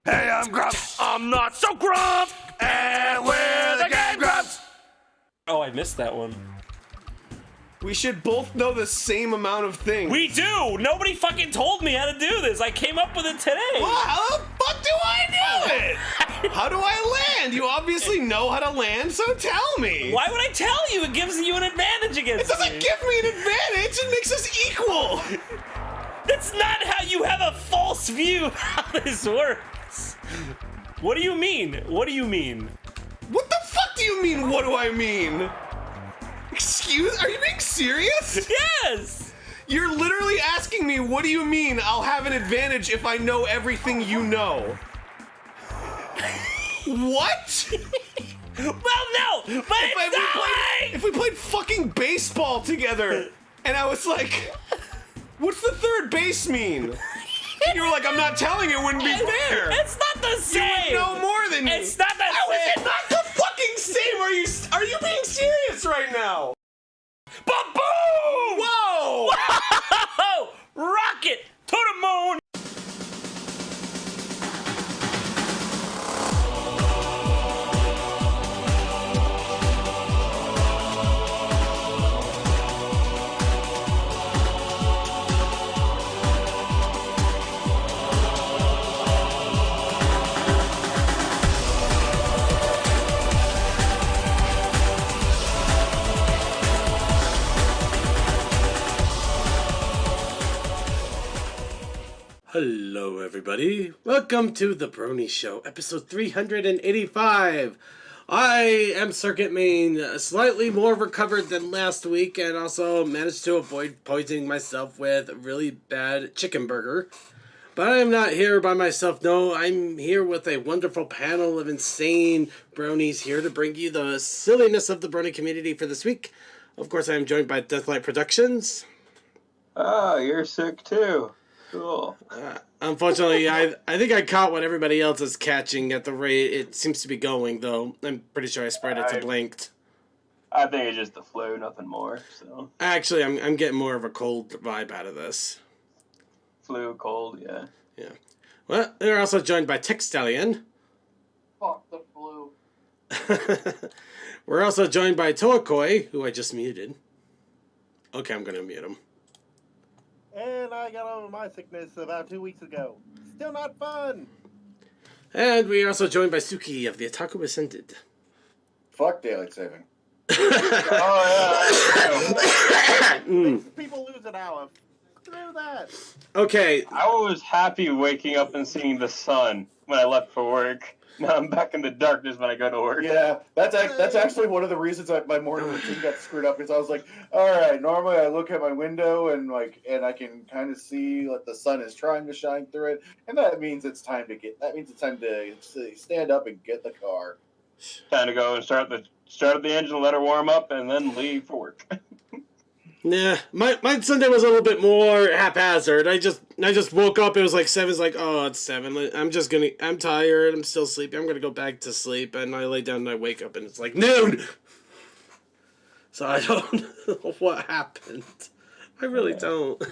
Hey, I'm Grump. I'm not so Grump. And we're the Game Grumps. Oh, I missed that one. We should both know the same amount of things. We do! Nobody fucking told me how to do this. I came up with it today. Well, how the fuck do I know it? How do I land? You obviously know how to land, so tell me. Why would I tell you? It gives you an advantage against It doesn't me. give me an advantage. It makes us equal. That's not how you have a false view of how this works. What do you mean? What do you mean? What the fuck do you mean, what do I mean? Excuse? Are you being serious? Yes! You're literally asking me, what do you mean I'll have an advantage if I know everything you know? What? Well, no! But If we played fucking baseball together, and I was like, what's the third base mean? And you were like, I'm not telling you, it wouldn't be fair. It's not the same! You would know more than me. It's not the How is same! it not the fucking same? Are you being serious right now? Ba-boom! Whoa! Whoa! Rocket to the moon! Hello, everybody. Welcome to the Brony Show, episode 385. I am Circuit Main, slightly more recovered than last week, and also managed to avoid poisoning myself with a really bad chicken burger. But I am not here by myself, no. I'm here with a wonderful panel of insane bronies here to bring you the silliness of the Brony community for this week. Of course, I am joined by Deathlight Productions. Oh, you're sick too. Cool. Unfortunately, I think I caught what everybody else is catching at the rate it seems to be going, though. I'm pretty sure I spread it to Blinked. I think it's just the flu, nothing more. So Actually, I'm getting more of a cold vibe out of this. flu, cold, yeah. Yeah. Well, they're also joined by Tech Stallion. Fuck the flu. We're also joined by Toakoi, who I just muted. Okay, I'm going to mute him. And I got over my sickness about 2 weeks ago. Still not fun. And we are also joined by Suki of the Otaku Ascended. Fuck daylight saving. Oh yeah. Makes people lose an hour. Screw that. Okay, I was happy waking up and seeing the sun when I left for work. Now I'm back in the darkness when I go to work. Yeah, that's actually one of the reasons my morning routine got screwed up. Because I was like, all right, normally I look at my window and I can kind of see like the sun is trying to shine through it, and that means it's time to stand up and get the car. Time to go and start the engine, let her warm up, and then leave for work. nah, my Sunday was a little bit more haphazard. I just woke up, it was like 7, it's like, oh, it's 7. I'm tired, I'm still sleepy, I'm gonna go back to sleep, and I lay down and I wake up and it's like noon! So I don't know what happened. I really don't.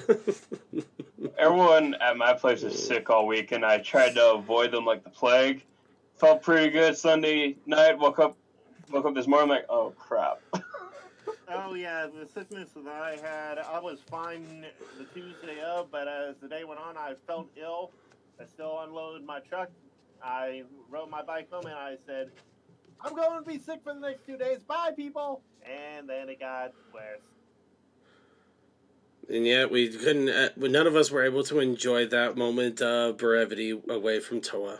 Everyone at my place is sick all week, and I tried to avoid them like the plague. Felt pretty good Sunday night, woke up this morning, like, oh crap. Oh yeah, the sickness that I had, I was fine the Tuesday of, but as the day went on, I felt ill. I still unloaded my truck. I rode my bike home and I said, I'm going to be sick for the next 2 days. Bye, people. And then it got worse. And yet we couldn't, none of us were able to enjoy that moment of brevity away from Toa.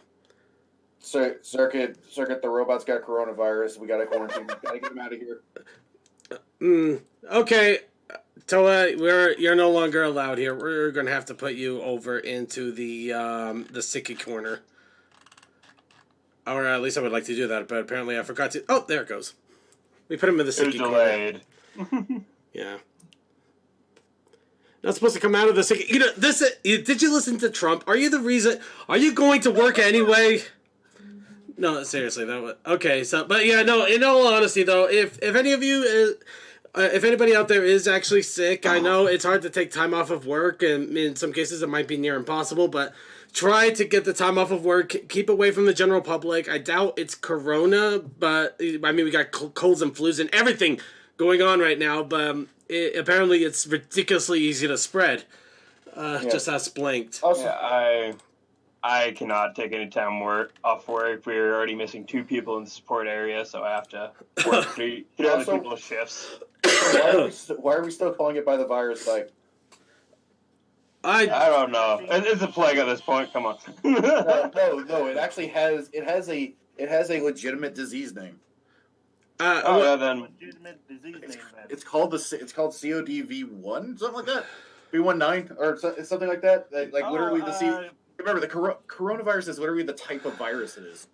So, Circuit, the robot's got coronavirus. We gotta quarantine. We gotta get him out of here. Okay, Toa, you're no longer allowed here. We're gonna have to put you over into the sicky corner. Or at least I would like to do that, but apparently I forgot to. Oh, there it goes. We put him in the It was sicky corner. delayed. Yeah. Not supposed to come out of the sicky. You know this. Did you listen to Trump? Are you the reason? Are you going to work anyway? No, seriously, that was okay. So, but yeah, no. In all honesty, though, if any of you if anybody out there is actually sick, I know it's hard to take time off of work, and in some cases it might be near impossible, but try to get the time off of work, keep away from the general public. I doubt it's corona, but I mean, we got colds and flus and everything going on right now, but apparently it's ridiculously easy to spread. Just ask Blanked. Also, Yeah, I cannot take any time off work. We're already missing 2 people in the support area, so I have to work 3 other Also- people's shifts. why are we still calling it by the virus type? I don't know. It's a plague at this point. Come on. No. It actually has a legitimate disease name. Oh yeah, then Legitimate disease name, man. It's called CODV1, something like that. B19 or something like that. Like literally remember the coronavirus is literally the type of virus it is.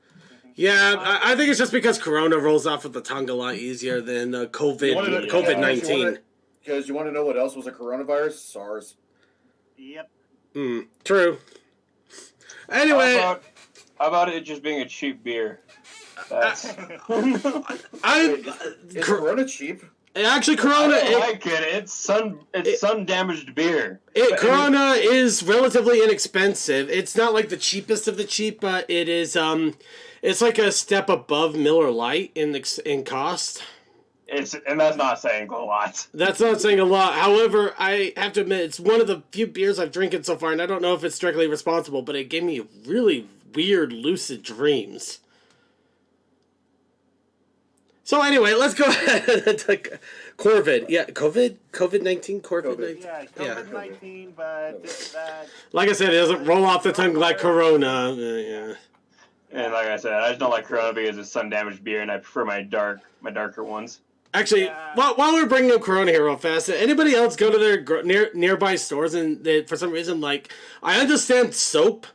Yeah, I think it's just because corona rolls off of the tongue a lot easier than COVID-19. Because you want to know what else was a coronavirus? SARS. Yep. True. Anyway, how about it just being a cheap beer? That's... Is Corona cheap? Actually, Corona. I get it. It's sun damaged beer. Corona is relatively inexpensive. It's not like the cheapest of the cheap, but it is. It's like a step above Miller Lite in cost. And that's not saying a lot. That's not saying a lot. However, I have to admit, it's one of the few beers I've drinking so far, and I don't know if it's directly responsible, but it gave me really weird, lucid dreams. So anyway, let's go ahead to Corvid. Yeah, COVID-19, Corvid-19. Yeah, COVID-19, but that... Like I said, it doesn't roll off the tongue like Corona. Yeah. And like I said, I just don't like Corona because it's sun damaged beer, and I prefer my darker ones. Actually, while we're bringing up Corona here real fast, anybody else go to their nearby stores and they, for some reason, like, I understand soap,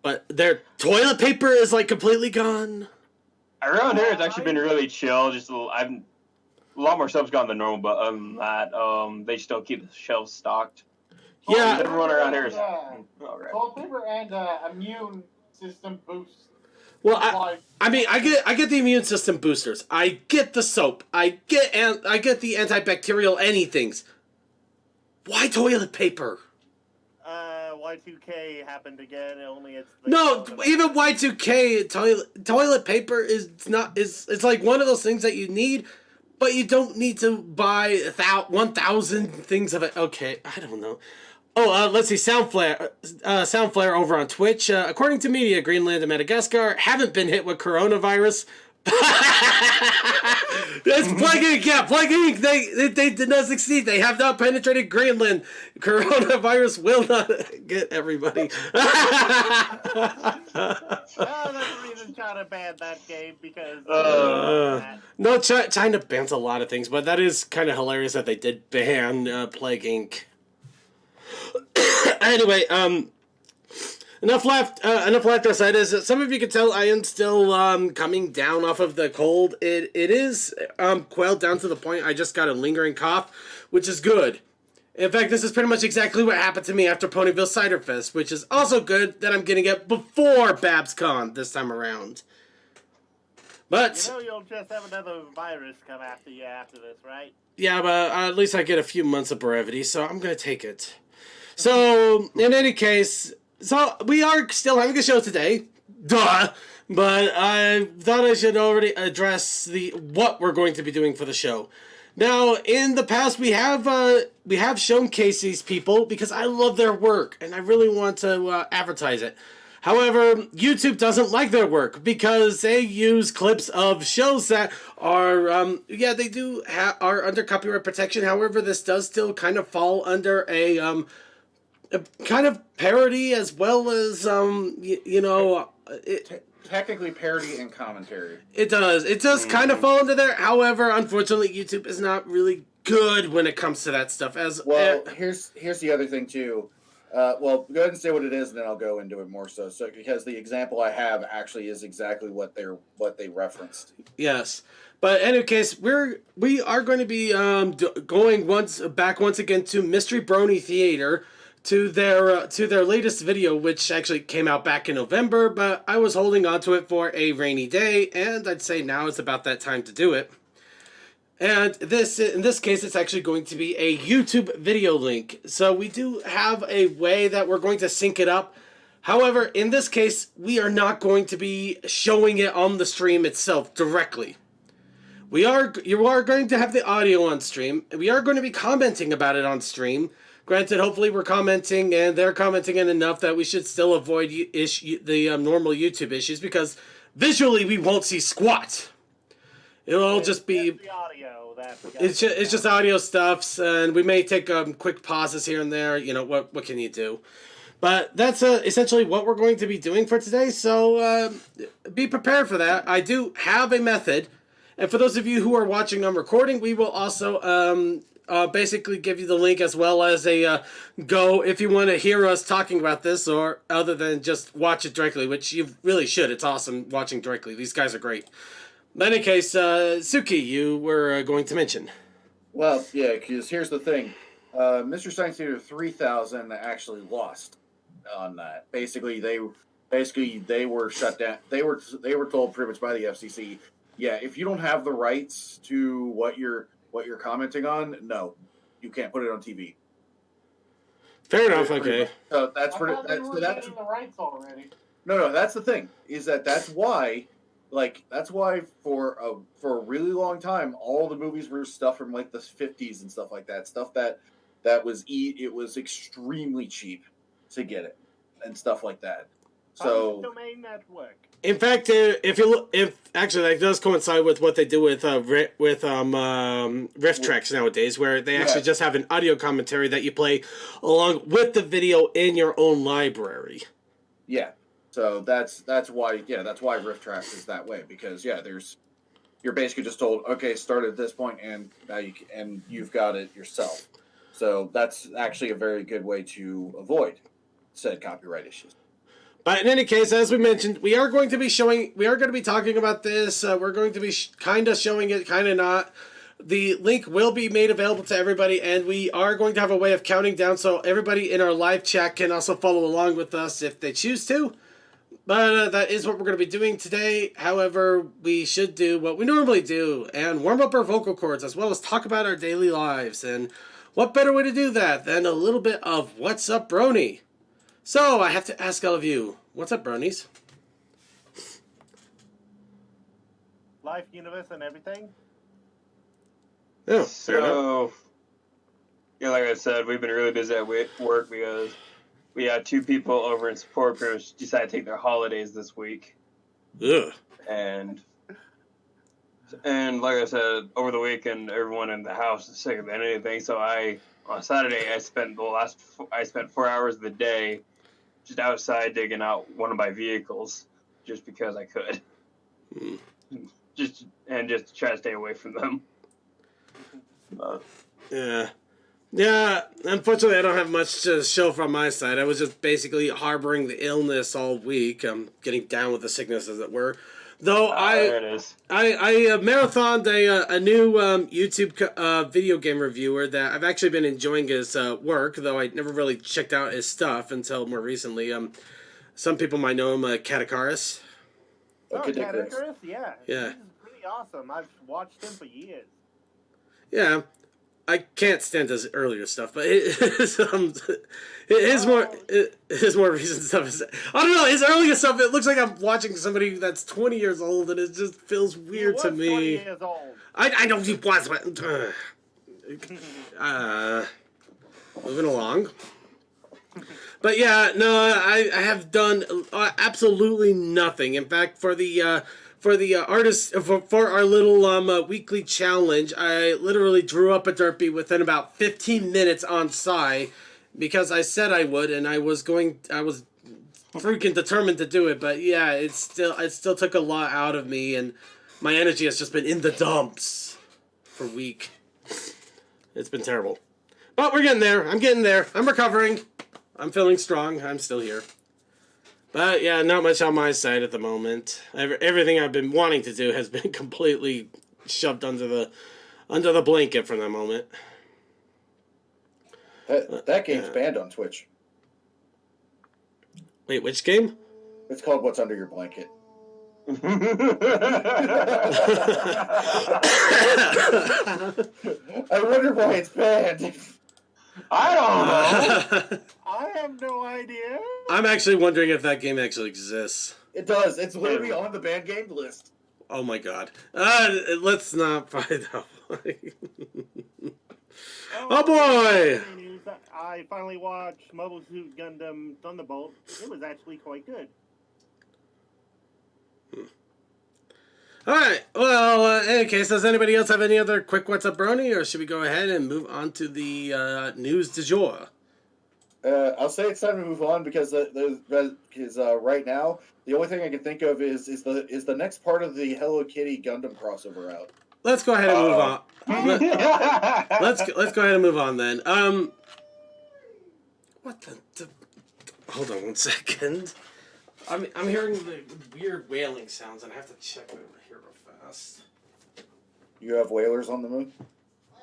but their toilet paper is like completely gone. Around here, it's actually been really chill. Just a lot more stuff's gone than normal, but other than that, they still keep the shelves stocked. Yeah. Everyone around here is Toilet paper and immune system boost. Well, I mean, I get the immune system boosters. I get the soap. I get the antibacterial anythings. Why toilet paper? Y2K happened again. Only it's No, even Y2K toilet paper is like one of those things that you need, but you don't need to buy 1,000 things of it. Okay, I don't know. Oh, let's see. Soundflare over on Twitch. According to media, Greenland and Madagascar haven't been hit with coronavirus. That's Plague Inc. Yeah, Plague Inc. They did not succeed. They have not penetrated Greenland. Coronavirus will not get everybody. That's the reason China banned that game, because... No, China bans a lot of things, but that is kind of hilarious that they did ban Plague Inc. Anyway, enough laughter aside. As some of you can tell, I am still coming down off of the cold. It is quelled down to the point I just got a lingering cough, which is good. In fact, this is pretty much exactly what happened to me after Ponyville Cider Fest, which is also good that I'm getting it before BabsCon this time around. But you'll just have another virus come after you after this, right? Yeah, but at least I get a few months of brevity, so I'm gonna take it. So, in any case, so we are still having a show today. Duh! But I thought I should already address what we're going to be doing for the show. Now, in the past, we have showcased these people because I love their work, and I really want to advertise it. However, YouTube doesn't like their work because they use clips of shows that are, are under copyright protection. However, this does still kind of fall under a kind of parody as well as, technically parody and commentary. It does kind of fall under there. However, unfortunately, YouTube is not really good when it comes to that stuff. Here's the other thing too. Go ahead and say what it is, and then I'll go into it more. So because the example I have actually is exactly what they referenced. Yes, but in any case, we are going to be going once again to Mystery Brony Theater to their latest video, which actually came out back in November. But I was holding on to it for a rainy day, and I'd say now is about that time to do it. And in this case, it's actually going to be a YouTube video link. So we do have a way that we're going to sync it up. However, in this case, we are not going to be showing it on the stream itself directly. You are going to have the audio on stream. We are going to be commenting about it on stream. Granted, hopefully we're commenting and they're commenting in enough that we should still avoid the normal YouTube issues, because visually we won't see squat. It'll all just be... the audio it's just audio stuffs, and we may take quick pauses here and there. You know, what can you do? But that's essentially what we're going to be doing for today, so be prepared for that. I do have a method, and for those of you who are watching on recording, we will also basically give you the link, as well as a go if you want to hear us talking about this, or other than just watch it directly, which you really should. It's awesome watching directly. These guys are great. In any case, Suki, you were going to mention. Well, yeah, because here's the thing. Mr. Science Theater 3000 actually lost on that. Basically, they were shut down. They were told pretty much by the FCC, yeah, if you don't have the rights to what you're commenting on, no, you can't put it on TV. Fair enough. Okay. So that's I pretty. thought they That's, were so that's getting the rights already. no. That's the thing. Is that's why. That's why for a really long time, all the movies were stuff from like the 50s and stuff like that. Stuff that was it was extremely cheap to get it and stuff like that. So Domain Network. In fact, if actually that does coincide with what they do with Rift Tracks nowadays, where they actually just have an audio commentary that you play along with the video in your own library. Yeah. So that's why Rift Tracks is that way, because you're basically just told, okay, start at this point and now you've got it yourself. So that's actually a very good way to avoid said copyright issues. But in any case, as we mentioned, we are going to be talking about this. We're going to be kind of showing it, kind of not. The link will be made available to everybody, and we are going to have a way of counting down so everybody in our live chat can also follow along with us if they choose to. But that is what we're going to be doing today. However, we should do what we normally do and warm up our vocal cords, as well as talk about our daily lives. And what better way to do that than a little bit of What's Up, Brony? So, I have to ask all of you, what's up, Bronies? Life, universe, and everything. Oh, So, yeah, like I said, we've been really busy at work because we had 2 people over in support groups decide to take their holidays this week. Ugh. And like I said, over the weekend, everyone in the house is sick of anything. So on Saturday, I spent 4 hours of the day just outside digging out one of my vehicles, just because I could. Just to try to stay away from them. Yeah, unfortunately I don't have much to show from my side. I was just basically harboring the illness all week. I'm getting down with the sickness, as it were. Though There it is. I marathoned a new YouTube video game reviewer that I've actually been enjoying his work, though I never really checked out his stuff until more recently. Some people might know him, Catakaris. Catakaris, yeah. Yeah. He's pretty awesome. I've watched him for years. Yeah. I can't stand his earlier stuff, but his more recent stuff is, I don't know, his earlier stuff, it looks like I'm watching somebody that's 20 years old, and it just feels weird to me. 20 years old. I know he was, but moving along. But yeah, no, I have done absolutely nothing. In fact, for the artists, for our little weekly challenge, I literally drew up a derpy within about 15 minutes on Psy, because I said I would, and I was freaking determined to do it. But yeah, it still took a lot out of me, and my energy has just been in the dumps for a week. It's been terrible. But we're getting there. I'm getting there. I'm recovering. I'm feeling strong. I'm still here. But yeah, not much on my side at the moment. Everything I've been wanting to do has been completely shoved under the blanket for the moment. That game's banned on Twitch. Wait, which game? It's called What's Under Your Blanket. I wonder why it's banned. I don't know. I have no idea. I'm actually wondering if that game actually exists. It does. It's literally on the banned game list. Oh my god. Let's not find out. Oh boy! I finally watched Mobile Suit Gundam Thunderbolt. It was actually quite good. Alright, well, in any case, does anybody else have any other quick What's Up Brony, or should we go ahead and move on to the news du jour? I'll say it's time to move on because right now the only thing I can think of is the next part of the Hello Kitty Gundam crossover out. Let's go ahead and move on. Let's go ahead and move on then. What the hold on one second. I'm hearing the weird wailing sounds, and I have to check over here real fast. You have whalers on the moon?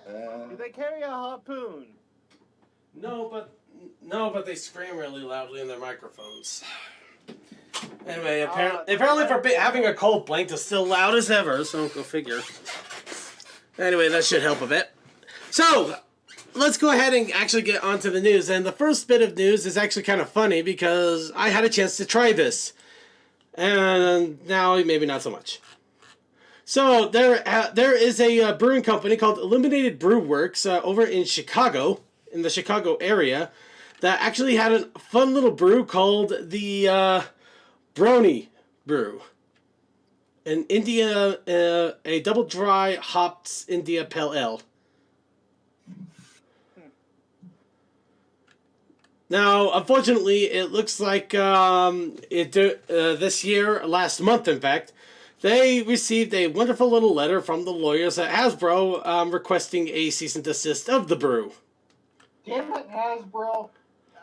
Do they carry a harpoon? No, but they scream really loudly in their microphones. Anyway, apparently for having a cold blank is still loud as ever, so go figure. Anyway, that should help a bit. So, let's go ahead and actually get onto the news. And the first bit of news is actually kind of funny because I had a chance to try this. And now maybe not so much. So, there is a brewing company called Illuminated Brew Works over in Chicago, in the Chicago area, that actually had a fun little brew called the Brony brew. An India, a double dry hopped India Pale Ale. Now, unfortunately, it looks like this year, last month, in fact, they received a wonderful little letter from the lawyers at Hasbro requesting a cease and desist of the brew. Damn it, Hasbro.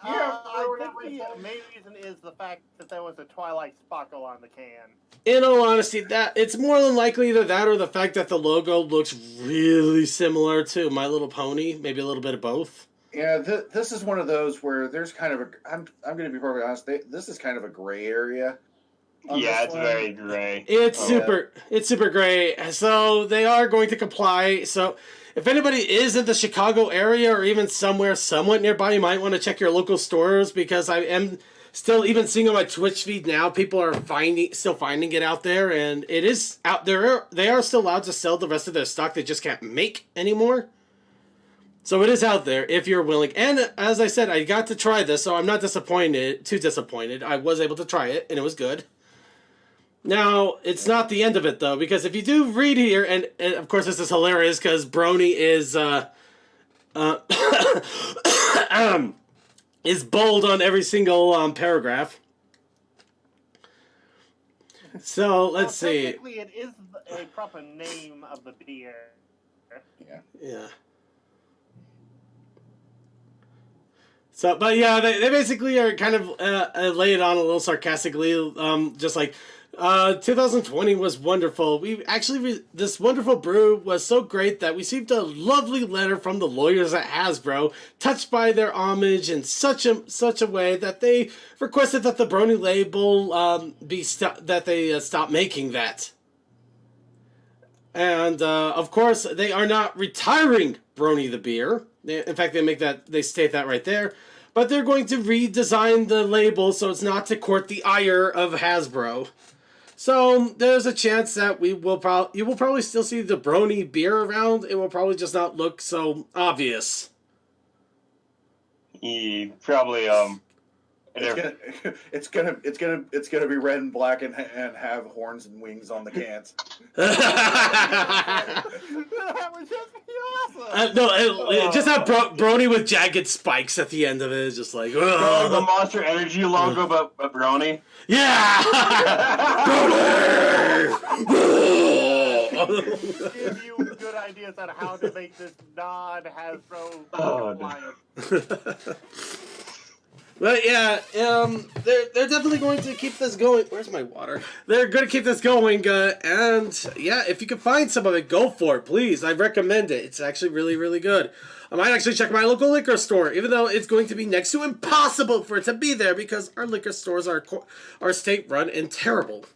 I think the main reason is the fact that there was a Twilight sparkle on the can. In all honesty, that it's more than likely either that or the fact that the logo looks really similar to My Little Pony, maybe a little bit of both. Yeah, this is one of those where there's kind of a. I'm going to be perfectly honest. This is kind of a gray area. Yeah, it's very gray. It's super gray. So they are going to comply. So if anybody is in the Chicago area or even somewhere somewhat nearby, you might want to check your local stores because I am still even seeing on my Twitch feed now. People are still finding it out there, and it is out there. They are still allowed to sell the rest of their stock. They just can't make anymore. So it is out there if you're willing. And as I said, I got to try this, so I'm not too disappointed. I was able to try it, and it was good. Now, it's not the end of it, though, because if you do read here, and of course this is hilarious, because Brony is bold on every single paragraph. So, let's see. Technically, it is a proper name of the beer. Yeah. So, but yeah, they basically are kind of lay it on a little sarcastically, just like, 2020 was wonderful. We actually, this wonderful brew was so great that we received a lovely letter from the lawyers at Hasbro, touched by their homage in such a way that they requested that the Brony label stop making that. And of course, they are not retiring Brony the beer. In fact, they state that right there. But they're going to redesign the label so it's not to court the ire of Hasbro. So there's a chance that you will probably still see the Brony beer around. It will probably just not look so obvious. Probably It's gonna be red and black and have horns and wings on the cans. That would just be awesome. No, just have Brony with jagged spikes at the end of it. It's just like, the Monster Energy logo, but Brony. Yeah! Give you good ideas on how to make this non-Hasbro compliant. But yeah, they're definitely going to keep this going. Where's my water? They're going to keep this going, and yeah, if you can find some of it, go for it, please. I recommend it. It's actually really, really good. I might actually check my local liquor store, even though it's going to be next to impossible for it to be there because our liquor stores are state-run and terrible.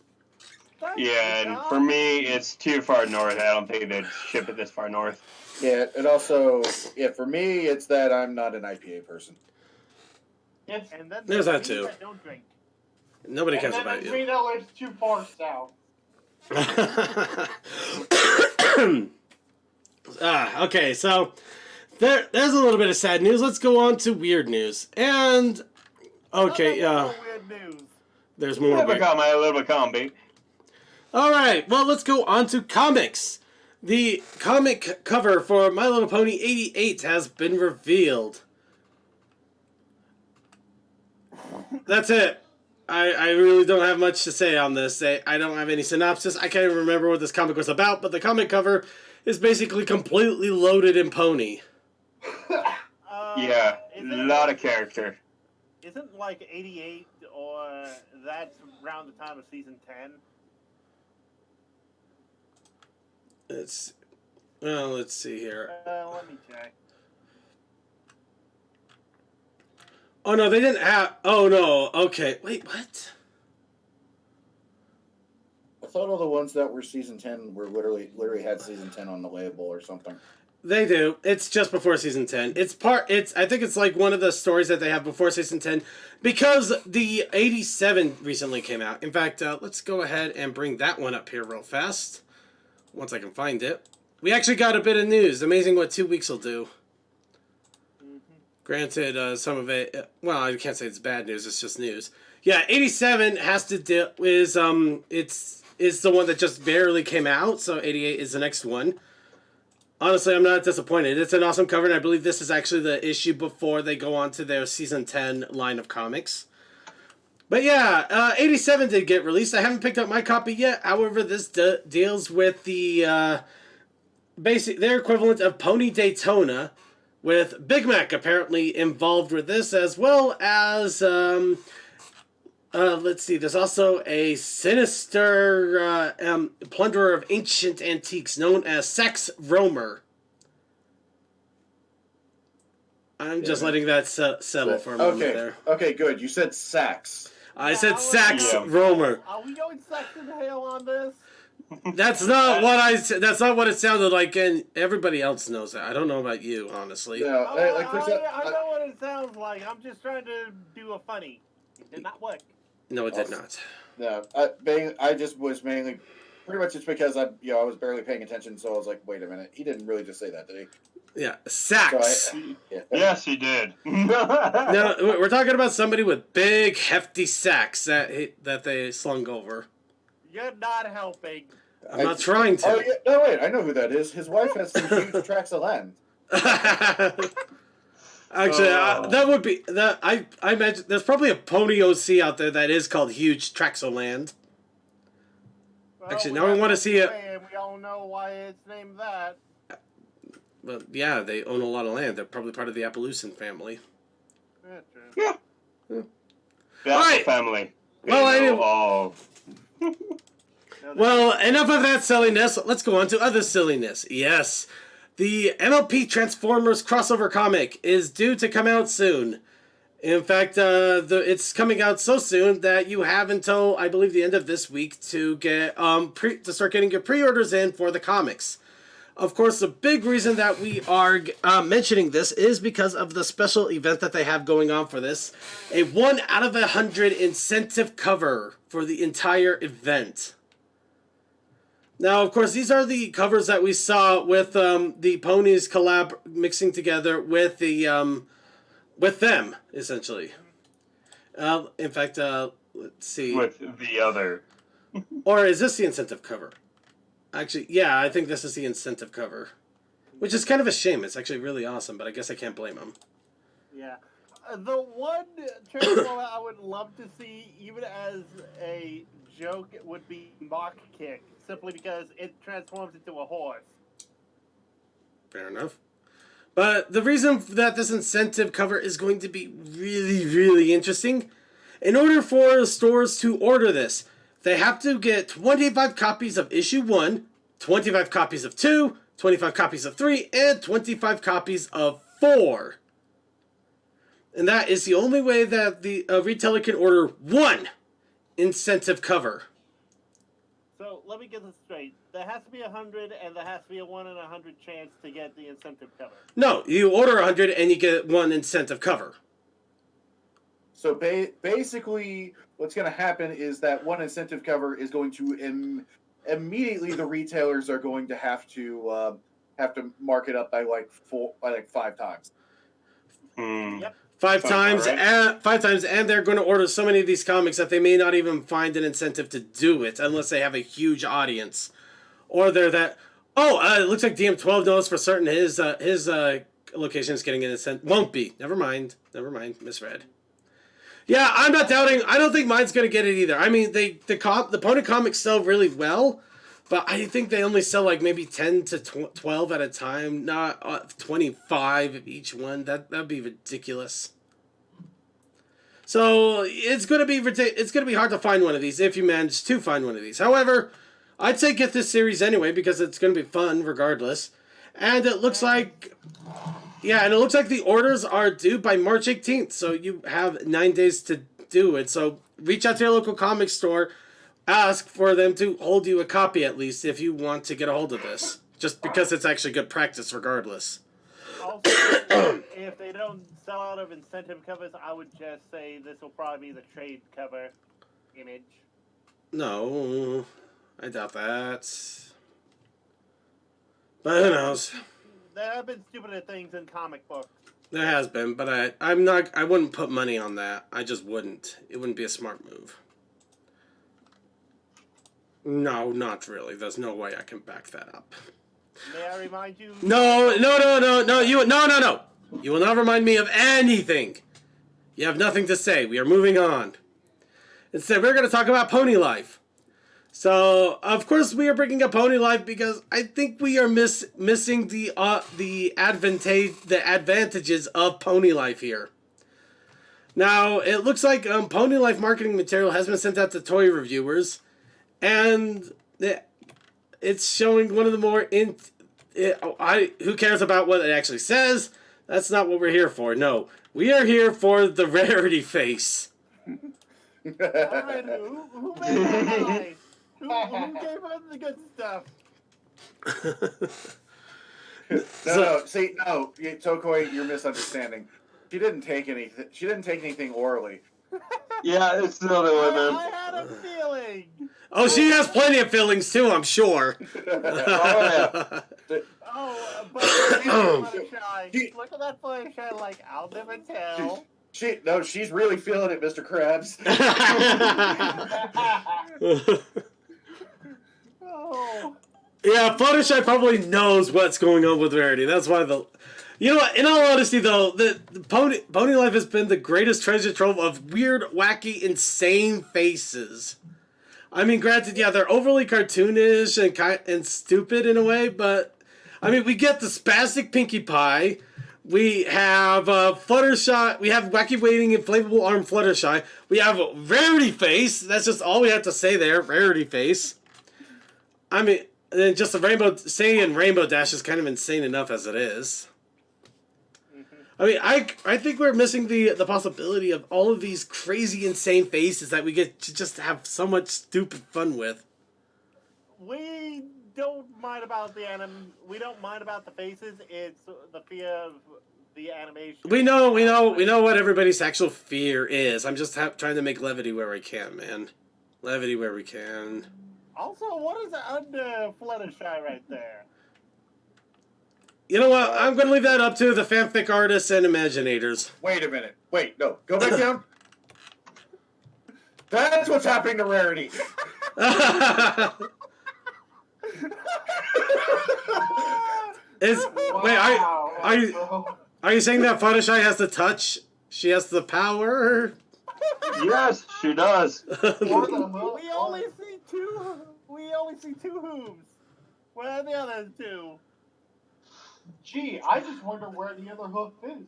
Yeah, and for me, it's too far north. I don't think they'd ship it this far north. Yeah, and also, for me, it's that I'm not an IPA person. It's, And then There's that me too. that don't drink. Nobody and cares then about it's you. me that lives too far south. Okay, so there's a little bit of sad news. Let's go on to weird news. And okay, Weird news. there's more. Little Weird. bit comedy. All right, well, let's go on to comics. The comic cover for My Little Pony 88 has been revealed. That's it. I really don't have much to say on this. I don't have any synopsis. I can't even remember what this comic was about, but the comic cover is basically completely loaded in pony. Yeah, a lot of character. Isn't like 88 or that's around the time of season 10? Let's see here. Let me check. Oh, no, they didn't have... Oh, no. Okay. Wait, what? I thought all the ones that were season 10 were literally had season 10 on the label or something. They do. It's just before season 10. I think it's like one of the stories that they have before season 10 because the 87 recently came out. In fact, let's go ahead and bring that one up here real fast. Once I can find it. We actually got a bit of news. Amazing what 2 weeks will do. Granted, some of it, well, I can't say it's bad news, it's just news. Yeah, 87 has to deal, is the one that just barely came out, so 88 is the next one. Honestly, I'm not disappointed. It's an awesome cover, and I believe this is actually the issue before they go on to their season 10 line of comics. But yeah, 87 did get released. I haven't picked up my copy yet. However, this deals with the their equivalent of Pony Daytona, with Big Mac apparently involved with this, as well as, let's see, there's also a sinister plunderer of ancient antiques known as Sax Romer. I'm just letting that settle for a moment there. Okay, good. You said sax. I said Sax Yeah. Romer. Are we going sex and hail on this? That's not what I said. That's not what it sounded like, and everybody else knows that. I don't know about you, honestly. Yeah, like for I know what it sounds like. I'm just trying to do a funny. It did not work. No, it did not. Yeah, I just was mainly, pretty much just because I was barely paying attention, so I was like, wait a minute, he didn't really just say that, did he? Yeah, Sax. So yeah. Yes, he did. No, we're talking about somebody with big, hefty sacks that they slung over. You're not helping. I'm not trying to. Oh, yeah, no, wait, I know who that is. His wife has some huge tracts of land. Actually, that would be that. I imagine there's probably a pony OC out there that is called Huge Tracts of Land. Well, Actually, now I want to see it. And we all know why it's named that. Well, yeah, they own a lot of land. They're probably part of the Appaloosan family. Yeah, true. Yeah. The All Apple right. family. Well, They I- know all. Well, enough of that silliness. Let's go on to other silliness. Yes, the MLP Transformers crossover comic is due to come out soon. In fact, it's coming out so soon that you have until, I believe, the end of this week to get to start getting your pre-orders in for the comics. Of course, the big reason that we are mentioning this is because of the special event that they have going on for this. A 1 out of 100 incentive cover for the entire event. Now, of course, these are the covers that we saw with the ponies collab mixing together with the with them, essentially. In fact, let's see. With the other. Or is this the incentive cover? Actually, yeah, I think this is the incentive cover. Which is kind of a shame. It's actually really awesome, but I guess I can't blame them. Yeah. The one transformer I would love to see, even as a joke, would be Mock Kick, simply because it transforms into a horse. Fair enough. But the reason that this incentive cover is going to be really, really interesting, in order for stores to order this, they have to get 25 copies of issue 1, 25 copies of 2, 25 copies of 3, and 25 copies of 4. And that is the only way that the retailer can order one incentive cover. So let me get this straight. There has to be 100, and there has to be a 1 in 100 chance to get the incentive cover. No, you order 100 and you get one incentive cover. So basically, what's going to happen is that one incentive cover is going to immediately the retailers are going to have to mark it up by like 5 times. Yep. Five Sounds times, alright. and 5 times, and they're going to order so many of these comics that they may not even find an incentive to do it unless they have a huge audience, or they're that. Oh, it looks like DM12 knows for certain his location is getting an incentive. Won't be. Never mind. Misread. Yeah, I'm not doubting. I don't think mine's going to get it either. I mean, the Pony comics sell really well, but I think they only sell like maybe 10 to 12 at a time, not 25 of each one. That'd be ridiculous. So it's gonna be hard to find one of these if you manage to find one of these. However, I'd say get this series anyway because it's gonna be fun regardless. And it looks like, the orders are due by March 18th. So you have 9 days to do it. So reach out to your local comic store. Ask for them to hold you a copy at least if you want to get a hold of this. Just because it's actually good practice regardless. Also, if they don't sell out of incentive covers, I would just say this will probably be the trade cover image. No, I doubt that. But who knows? There have been stupider things in comic books. There has been, but I wouldn't put money on that. I just wouldn't. It wouldn't be a smart move. No, not really. There's no way I can back that up. May I remind you? No. You will not remind me of anything. You have nothing to say. We are moving on. Instead, we're going to talk about Pony Life. So, of course, we are bringing up Pony Life because I think we are missing the advantages of Pony Life here. Now, it looks like Pony Life marketing material has been sent out to toy reviewers, and it's showing one of the more who cares about what it actually says? That's not what we're here for. No, we are here for the rarity face. Alright, who made that noise? Who gave us the good stuff? No, Tokoi, you're misunderstanding. She didn't take anything. She didn't take anything orally. Yeah, it's still doing them. I had a feeling. Oh, she has plenty of feelings too, I'm sure. Oh, yeah. Oh, but Fluttershy. Look at that Fluttershy, like, I'll never tell. She's really feeling it, Mr. Krabs. Oh. Yeah, Fluttershy probably knows what's going on with Rarity. That's why you know what? In all honesty, though, the Pony Life has been the greatest treasure trove of weird, wacky, insane faces. I mean, granted, yeah, they're overly cartoonish and stupid in a way, but I mean, we get the spastic Pinkie Pie. We have Fluttershy. We have wacky waiting inflatable arm Fluttershy. We have Rarity Face. That's just all we have to say there. Rarity Face. I mean, and then just saying Rainbow Dash is kind of insane enough as it is. I mean, I think we're missing the possibility of all of these crazy, insane faces that we get to just have so much stupid fun with. We don't mind about we don't mind about the faces. It's the fear of the animation. We know what everybody's actual fear is. I'm just trying to make levity where we can, man. Levity where we can. Also, what is under Fluttershy right there? You know what? I'm going to leave that up to the fanfic artists and imaginators. Wait a minute. Wait, no. Go back down. That's what's happening to Rarity. Are you saying that Fluttershy has the touch? She has the power? Yes, she does. We only see two hooves. Where are the other two? Gee, I just wonder where the other hoof is.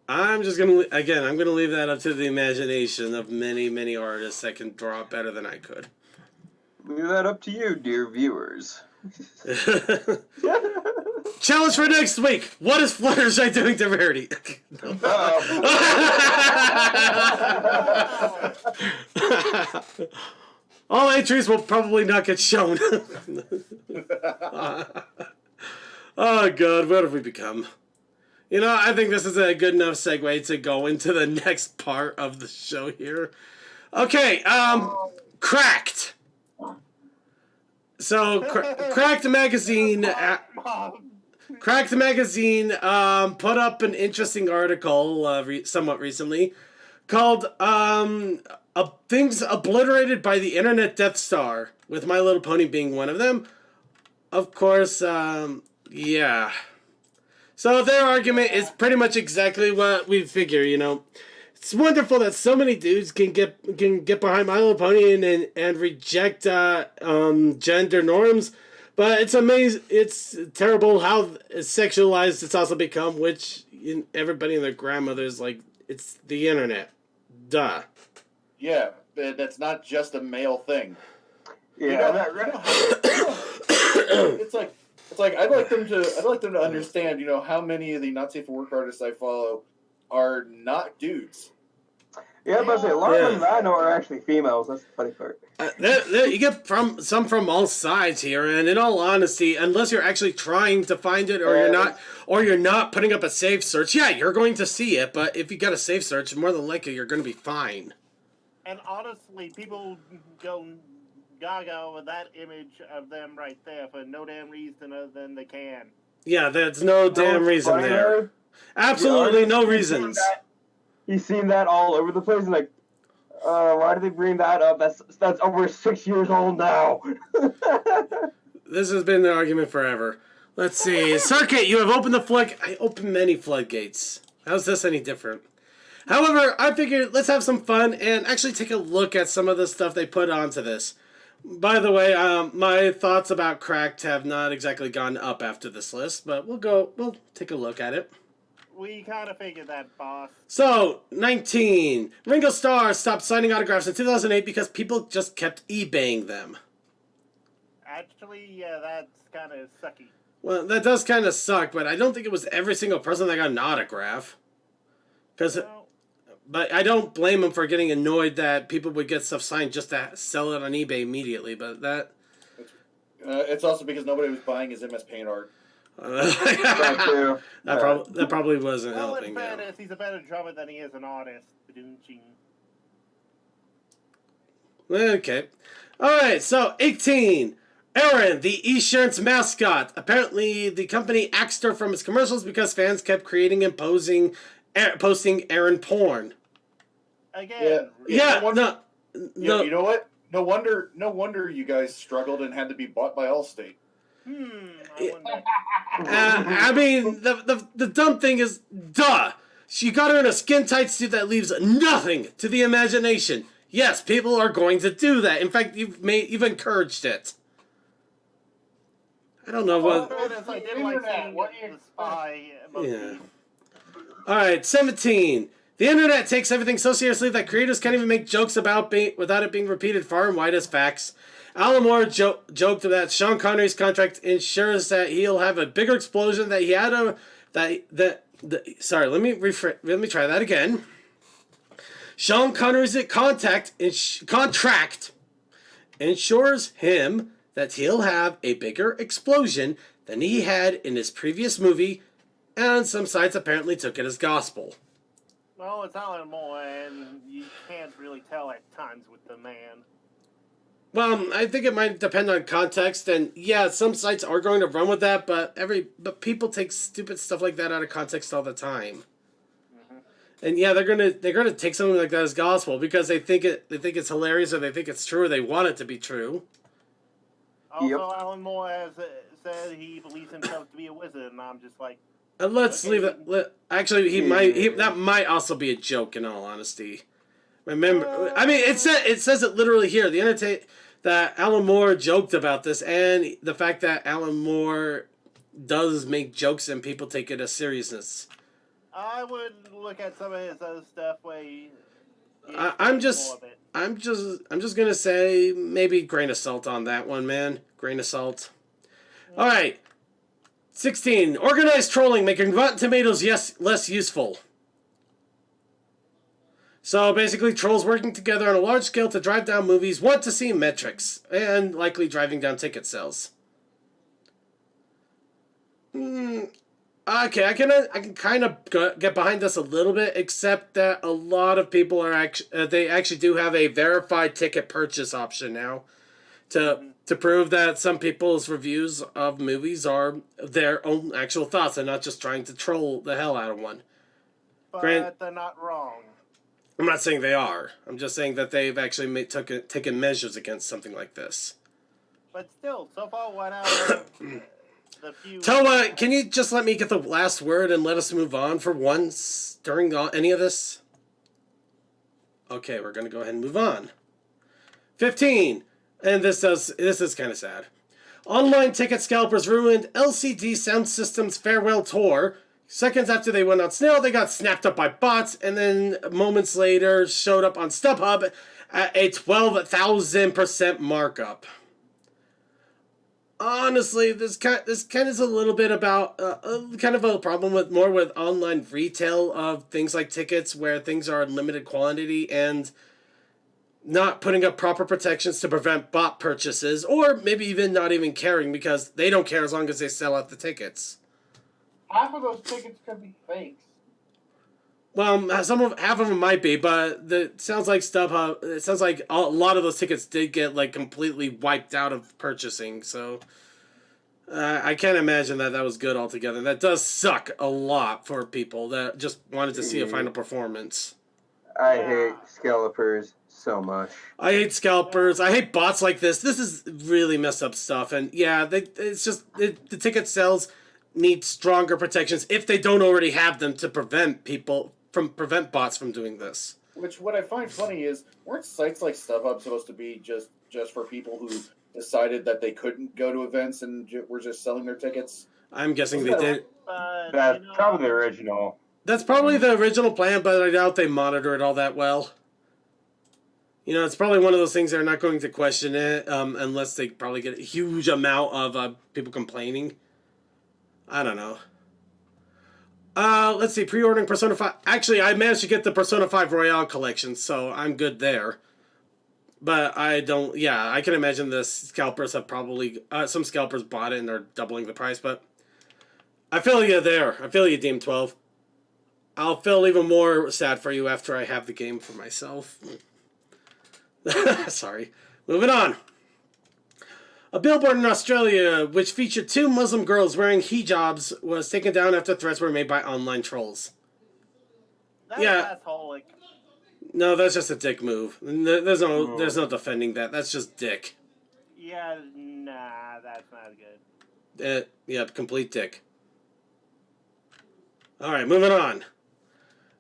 I'm gonna leave that up to the imagination of many, many artists that can draw better than I could. Leave that up to you, dear viewers. Challenge for next week. What is Fluttershy doing to Rarity? All entries will probably not get shown. Oh God, what have we become? You know, I think this is a good enough segue to go into the next part of the show here. Okay, Cracked. So, Cracked Magazine... Cracked Magazine put up an interesting article somewhat recently called Things Obliterated by the Internet Death Star, with My Little Pony being one of them. Of course, yeah. So their argument is pretty much exactly what we figure, you know. It's wonderful that so many dudes can get behind My Little Pony and reject gender norms, but it's amazing. It's terrible how sexualized it's also become, which everybody and their grandmothers like. It's the internet, duh. Yeah, that's not just a male thing. Yeah, it's like I'd like them to understand, you know, how many of the Not Safe for Work artists I follow are not dudes. yeah, but a lot of them that I know are actually females. That's the funny part. You get some from all sides here, and in all honesty, unless you're actually trying to find it, or you're not putting up a safe search, yeah, you're going to see it. But if you got a safe search, more than likely you're going to be fine. And honestly, people go gaga with that image of them right there for no damn reason other than they can. Yeah, there's no damn reason there. Absolutely no reasons. He's seen that all over the place. Like, why did they bring that up? That's over 6 years old now. This has been the argument forever. Let's see. Circuit, you have opened the flood. I opened many floodgates. How's this any different? However, I figured let's have some fun and actually take a look at some of the stuff they put onto this. By the way, my thoughts about Cracked have not exactly gone up after this list, but we'll take a look at it. We kind of figured that, boss. So, 19. Ringo Starr stopped signing autographs in 2008 because people just kept eBaying them. Actually, yeah, that's kind of sucky. Well, that does kind of suck, but I don't think it was every single person that got an autograph. But I don't blame him for getting annoyed that people would get stuff signed just to sell it on eBay immediately, but that... It's also because nobody was buying his MS Paint art. That probably wasn't helping. In fairness, he's a better drummer than he is an artist. Okay. Alright, so 18. Aaron, the Esurance mascot. Apparently, the company axed her from its commercials because fans kept creating and posting Aaron porn. Again. Yeah, you know what? No wonder you guys struggled and had to be bought by Allstate. I mean, the dumb thing is, duh. She got her in a skin-tight suit that leaves nothing to the imagination. Yes, people are going to do that. In fact, you've encouraged it. I don't know what... Yeah. Alright, 17. The internet takes everything so seriously that creators can't even make jokes without it being repeated far and wide as facts. Alan Moore joked that Sean Connery's contract ensures that he'll have a bigger explosion that he had sorry, let me try that again. Sean Connery's contract ensures him that he'll have a bigger explosion than he had in his previous movie, and some sites apparently took it as gospel. Well, it's Alan Moore, and you can't really tell at times with the man. Well, I think it might depend on context, and yeah, some sites are going to run with that, but people take stupid stuff like that out of context all the time. Mm-hmm. And yeah, they're gonna take something like that as gospel because they think it's hilarious, or they think it's true, or they want it to be true. Also, Alan Moore has said he believes himself to be a wizard, and I'm just like. Let's leave it. Actually, that might also be a joke. In all honesty, remember, I mean, it says it literally here. That Alan Moore joked about this, and the fact that Alan Moore does make jokes and people take it as seriousness. I would look at some of his other stuff where I'm just gonna say maybe grain of salt on that one, man. Grain of salt. All right. 16. Organized trolling making Rotten Tomatoes less useful. So basically, trolls working together on a large scale to drive down movies want to see metrics, and likely driving down ticket sales. Okay, I can kind of get behind this a little bit, except that a lot of people are actually they actually do have a verified ticket purchase option now, to prove that some people's reviews of movies are their own actual thoughts and not just trying to troll the hell out of one. But they're not wrong. I'm not saying they are. I'm just saying that they've actually taken measures against something like this. But still, so far, 1 out of the few... Toa, can you just let me get the last word and let us move on for once during any of this? Okay, we're going to go ahead and move on. 15. And this is kind of sad. Online ticket scalpers ruined LCD Sound System's farewell tour. Seconds after they went on sale, they got snapped up by bots, and then moments later showed up on StubHub at a 12,000% markup. Honestly, this kind of is a little bit about kind of a problem with online retail of things like tickets, where things are in limited quantity and not putting up proper protections to prevent bot purchases, or maybe even not even caring because they don't care as long as they sell out the tickets. Half of those tickets could be fakes. Well, half of them might be, but it sounds like StubHub. It sounds like a lot of those tickets did get like completely wiped out of purchasing. So I can't imagine that was good altogether. That does suck a lot for people that just wanted to see a final performance. I hate scalpers so much. I hate scalpers. I hate bots like this. This is really messed up stuff. And yeah, it's just the ticket sales need stronger protections if they don't already have them to prevent bots from doing this. Which, what I find funny is, weren't sites like StubHub supposed to be just for people who decided that they couldn't go to events and were just selling their tickets? I'm guessing they did. That's probably the original. That's probably the original plan, but I doubt they monitor it all that well. You know, it's probably one of those things they're not going to question it unless they probably get a huge amount of people complaining. I don't know. Let's see, pre-ordering Persona 5. Actually, I managed to get the Persona 5 Royale collection, so I'm good there. But I don't, yeah, I can imagine the scalpers have probably, some scalpers bought it and they're doubling the price, but I feel you there. I feel you, Deem 12. I'll feel even more sad for you after I have the game for myself. Sorry. Moving on. A billboard in Australia, which featured 2 Muslim girls wearing hijabs, was taken down after threats were made by online trolls. That's assholic. No, that's just a dick move. There's no defending that. That's just dick. Yeah, nah, that's not good. Yeah, complete dick. Alright, moving on.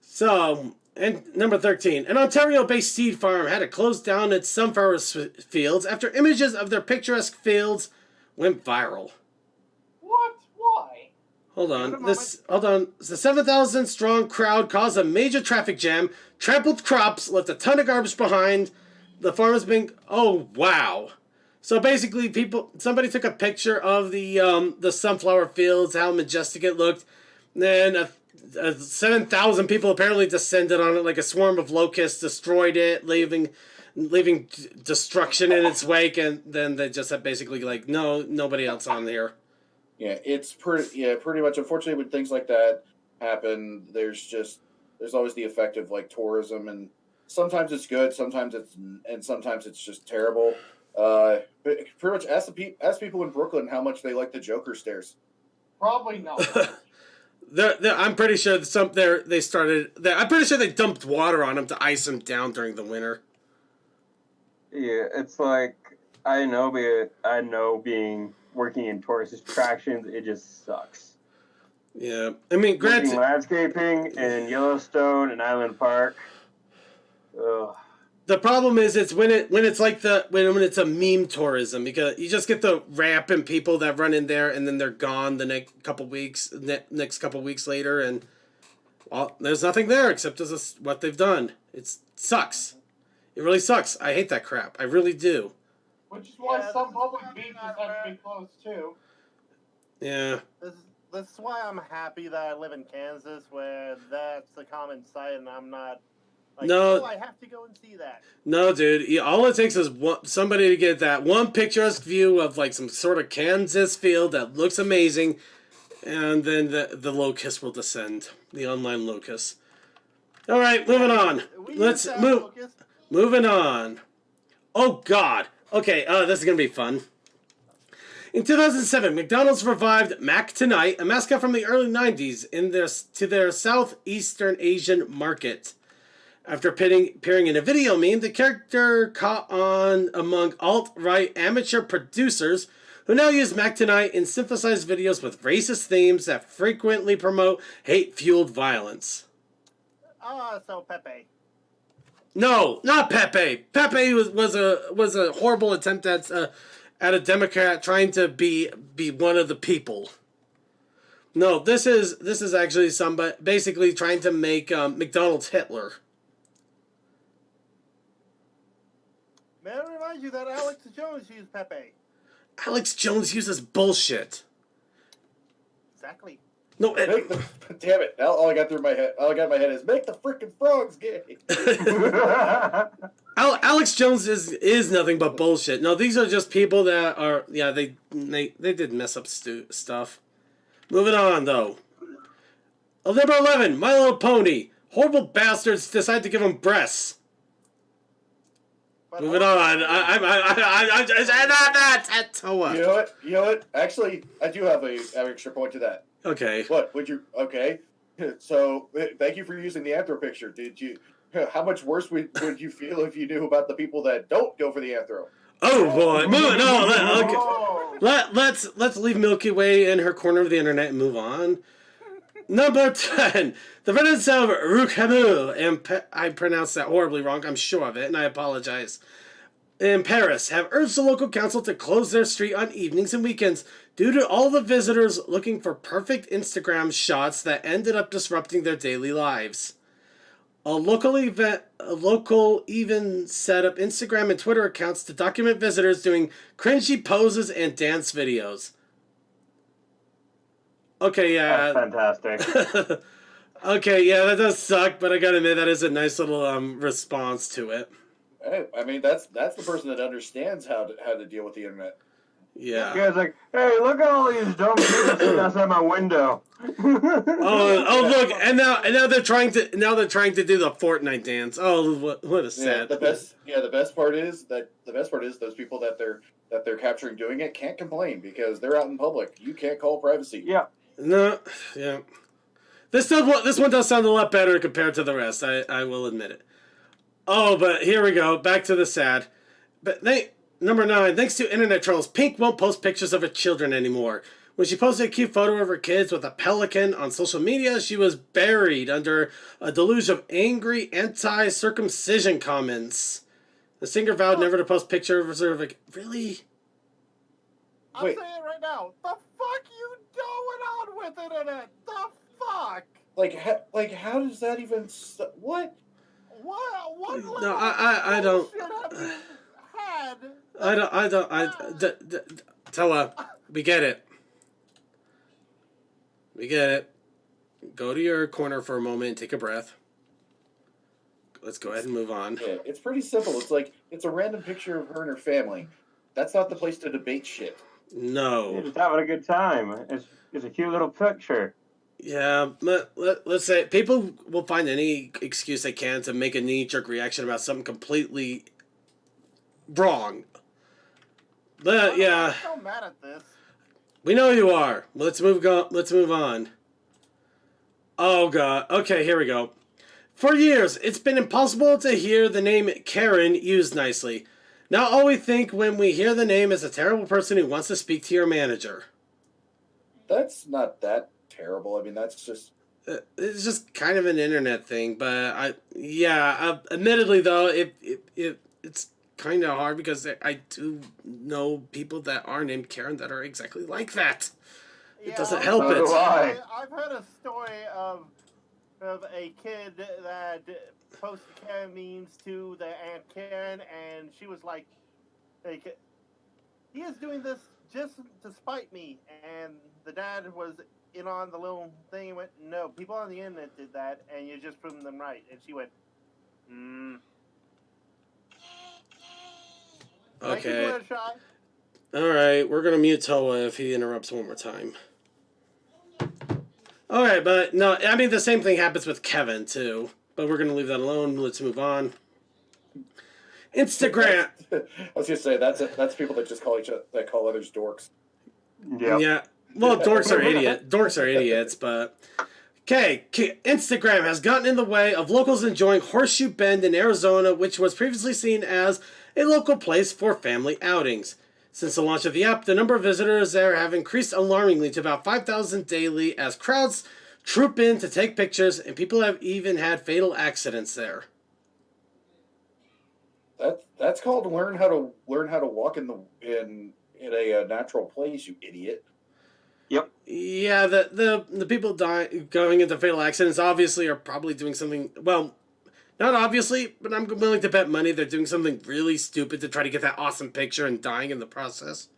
So, and number 13. An Ontario-based seed farm had to close down its sunflower fields after images of their picturesque fields went viral. What? Why? Hold on. The 7,000-strong crowd caused a major traffic jam, trampled crops, left a ton of garbage behind. The farm has been... Oh, wow. So basically, somebody took a picture of the sunflower fields, how majestic it looked. Then 7,000 people apparently descended on it like a swarm of locusts, destroyed it, leaving destruction in its wake, and then they just had basically like, no, nobody else on here. Yeah, it's pretty much. Unfortunately, when things like that happen, there's always the effect of like tourism, and sometimes it's good, sometimes it's just terrible. But pretty much ask people in Brooklyn how much they like the Joker stairs. Probably not. I'm pretty sure I'm pretty sure they dumped water on them to ice them down during the winter. Yeah, it's like I know working in tourist attractions, it just sucks. Yeah, I mean, granted, working landscaping in Yellowstone and Island Park. Ugh. The problem is it's when it's a meme tourism, because you just get the rampant people that run in there and then they're gone the next couple weeks later, and well, there's nothing there except what they've done. It sucks. It really sucks. I hate that crap. I really do. Which is why some public beaches have to be closed too. Yeah. This is why I'm happy that I live in Kansas, where that's the common sight, and I'm not. Like, no, I have to go and see that. No, dude. All it takes is somebody to get that one picturesque view of like some sort of Kansas field that looks amazing, And then the locust will descend. The online locust. All right, moving on. Let's move. Moving on. Oh God. Okay, this is gonna be fun. In 2007, McDonald's revived Mac Tonight, a mascot from the early 90s, to their Southeastern Asian market. After appearing in a video meme, the character caught on among alt-right amateur producers who now use Mac Tonight in synthesized videos with racist themes that frequently promote hate-fueled violence. So Pepe. No, not Pepe. Pepe was a horrible attempt at a Democrat trying to be one of the people. No, this is actually somebody basically trying to make McDonald's Hitler. May I remind you that Alex Jones used Pepe. Alex Jones uses bullshit. Exactly. No, Damn it! Now all I got in my head is make the freaking frogs gay. Alex Jones is nothing but bullshit. No, these are just people that are they did mess up stuff. Moving on though. Number 11, My Little Pony. Horrible bastards decide to give him breasts. Moving on. I'm just You know what? Actually, I do have an extra point to that. Okay. What would you? Okay. So thank you for using the anthro picture. Did you? How much worse would you feel if you knew about the people that don't go for the anthro? Oh boy, let's leave Milky Way in her corner of the internet and move on. Number 10, the residents of Rucamu, and I pronounced that horribly wrong. I'm sure of it, and I apologize. In Paris, have urged the local council to close their street on evenings and weekends due to all the visitors looking for perfect Instagram shots that ended up disrupting their daily lives. A local even set up Instagram and Twitter accounts to document visitors doing cringy poses and dance videos. Okay, yeah. That's fantastic. Okay, yeah, that does suck, but I gotta admit that is a nice little response to it. Hey, I mean that's the person that understands how to deal with the internet. Yeah. You guys like, hey, look at all these dumb people sitting outside my window. Oh, look, and now they're trying to do the Fortnite dance. Oh, what a sad. The best part is those people that they're capturing doing it can't complain because they're out in public. You can't call privacy. Yeah. No, yeah. This one does sound a lot better compared to the rest. I will admit it. Oh, but here we go. Back to the sad. But number 9. Thanks to internet trolls, Pink won't post pictures of her children anymore. When she posted a cute photo of her kids with a pelican on social media, she was buried under a deluge of angry anti-circumcision comments. The singer vowed never to post pictures of her. Really? I'm saying it right now. The fuck you going on with internet? The fuck? Like how does that even what? What? No, I don't. Tella, we get it. We get it. Go to your corner for a moment and take a breath. Let's go ahead and move on. Yeah, it's pretty simple. It's a random picture of her and her family. That's not the place to debate shit. No. You're just having a good time. It's a cute little picture. Yeah, let's say people will find any excuse they can to make a knee-jerk reaction about something completely wrong. But yeah, I'm so mad at this. we know you are. Let's move on. Oh god. Okay, here we go. For years, it's been impossible to hear the name Karen used nicely. Now all we think when we hear the name is a terrible person who wants to speak to your manager. That's not that terrible. I mean, that's just... It's just kind of an internet thing, but admittedly though, it's kind of hard because I do know people that are named Karen that are exactly like that. It doesn't help it. I've heard a story of a kid that posted Karen memes to the Aunt Karen, and she was like, he is doing this just to spite me, and the dad was in on the little thing and went, no, people on the internet did that, and you're just proving them right. And she went, Okay. Alright, we're gonna mute Toa if he interrupts one more time. Okay, but no, I mean the same thing happens with Kevin too. But we're gonna leave that alone. Let's move on. Instagram. I was gonna say that's people that just call others dorks. Yep. Yeah. Well, dorks are idiots, but okay. Instagram has gotten in the way of locals enjoying Horseshoe Bend in Arizona, which was previously seen as a local place for family outings. Since the launch of the app, the number of visitors there have increased alarmingly to about 5,000 daily as crowds troop in to take pictures, and people have even had fatal accidents there. That's called learn how to walk in a natural place, you idiot. Yep. Yeah, the people going into fatal accidents obviously are probably doing something, well, not obviously, but I'm willing to bet money they're doing something really stupid to try to get that awesome picture and dying in the process.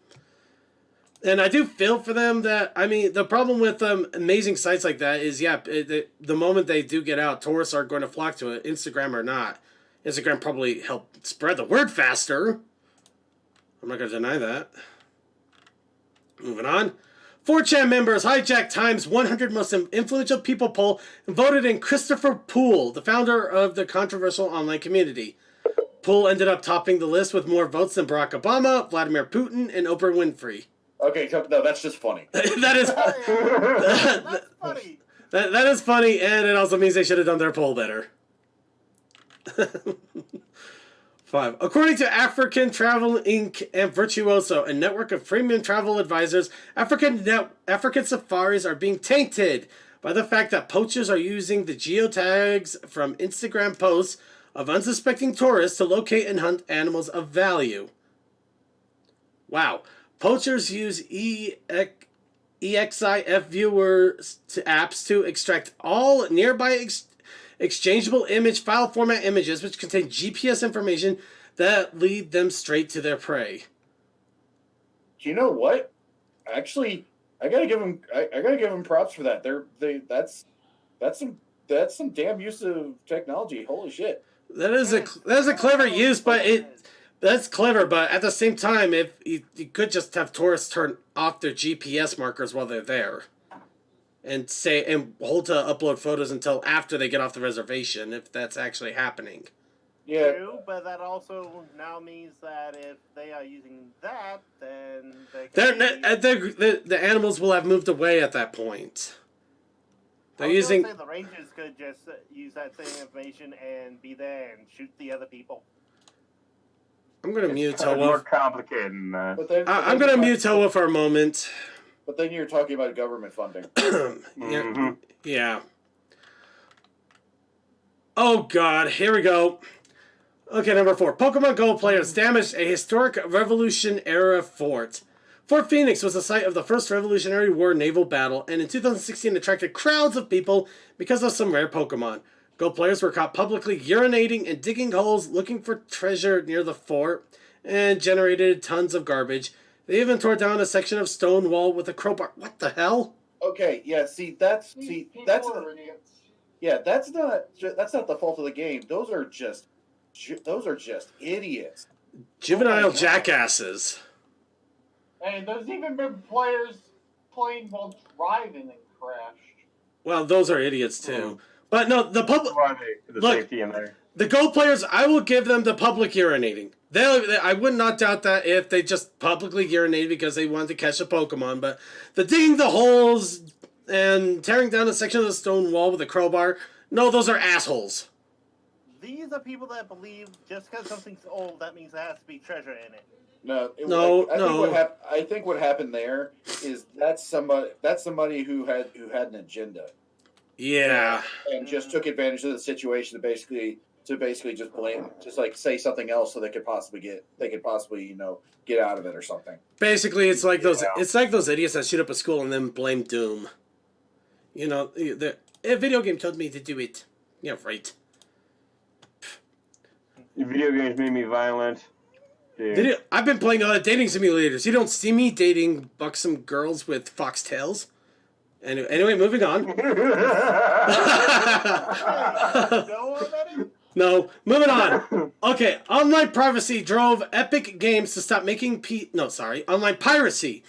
And I do feel for them that, I mean, the problem with amazing sites like that is, the moment they do get out, tourists are going to flock to it, Instagram or not. Instagram probably helped spread the word faster. I'm not going to deny that. Moving on. 4chan members hijacked Time's 100 most influential people poll and voted in Christopher Poole, the founder of the controversial online community. Poole ended up topping the list with more votes than Barack Obama, Vladimir Putin, and Oprah Winfrey. Okay, no, that's just funny. That is That's funny. that is funny, and it also means they should have done their poll better. 5. According to African Travel Inc. and Virtuoso, a network of premium travel advisors, African safaris are being tainted by the fact that poachers are using the geotags from Instagram posts of unsuspecting tourists to locate and hunt animals of value. Wow. Poachers use EXIF viewers to apps to extract all nearby exchangeable image file format images which contain GPS information that lead them straight to their prey. You know what? Actually, I gotta give them props for that. That's some damn use of technology. Holy shit! That is a clever use, but that's clever. But at the same time, if you could just have tourists turn off their GPS markers while they're there. And hold to upload photos until after they get off the reservation, if that's actually happening. Yeah. True, but that also now means that if they are using that, then the animals will have moved away at that point. They're using. The Rangers could just use that same information and be there and shoot the other people. I'm gonna mute It's more Toa. complicated than that. I'm gonna mute Toa for a moment. But then you're talking about government funding. Yeah. Oh God, here we go. Okay, number 4. Pokemon Go players damaged a historic Revolution-era fort. Fort Phoenix was the site of the first Revolutionary War naval battle, and in 2016 attracted crowds of people because of some rare Pokemon. Go players were caught publicly urinating and digging holes looking for treasure near the fort, and generated tons of garbage. They even tore down a section of stone wall with a crowbar. What the hell? Okay, yeah. That's not the fault of the game. Those are just idiots. Juvenile jackasses. Hey, there's even been players playing while driving and crashed. Well, those are idiots too. But no, the public. The Look, safety in there. The Go players, I will give them the public urinating. I would not doubt that if they just publicly urinated because they wanted to catch a Pokemon. But the digging the holes and tearing down a section of the stone wall with a crowbar, no, those are assholes. These are people that believe just because something's old, that means there has to be treasure in it. I think what happened there is that's somebody who had an agenda. Yeah. And just took advantage of the situation to basically just blame, just like say something else so they could possibly get out of it or something. Basically, it's like those idiots that shoot up a school and then blame Doom. You know, a video game told me to do it. Yeah, right. Video games made me violent. Dude. I've been playing a lot of dating simulators. You don't see me dating buxom girls with foxtails. Anyway, moving on. No, moving on. Okay, online piracy drove Epic Games to stop making online piracy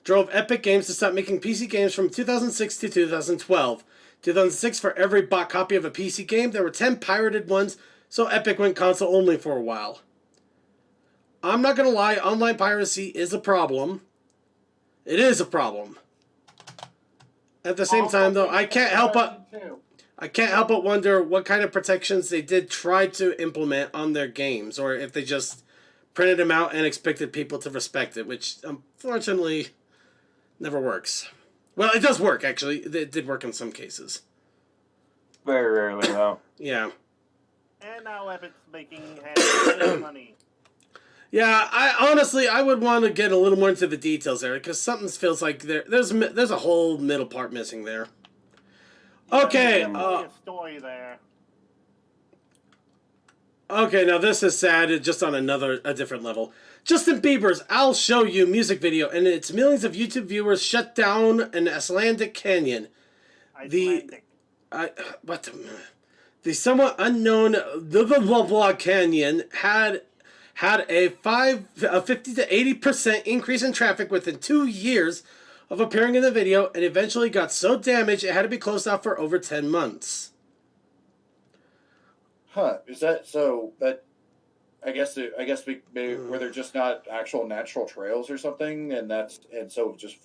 drove Epic Games to stop making PC games from 2006 to 2012. 2006, for every bought copy of a PC game, there were 10 pirated ones, so Epic went console only for a while. I'm not gonna lie, online piracy is a problem. It is a problem. At the same time, though, I can't help but wonder what kind of protections they did try to implement on their games, or if they just printed them out and expected people to respect it, which unfortunately never works. Well, it does work, actually. It did work in some cases. Very rarely, though. Yeah. And now Epic's making hand money. Yeah, I would want to get a little more into the details there, because something feels like there's a whole middle part missing there. Okay. There's a story there. Okay, now this is sad, just on a different level. Justin Bieber's "I'll Show You" music video and its millions of YouTube viewers shut down an Icelandic canyon. The somewhat unknown canyon had a 50 to 80% increase in traffic within 2 years of appearing in the video, and eventually got so damaged it had to be closed off for over 10 months. Huh? Is that so? That I guess were there just not actual natural trails or something, and so just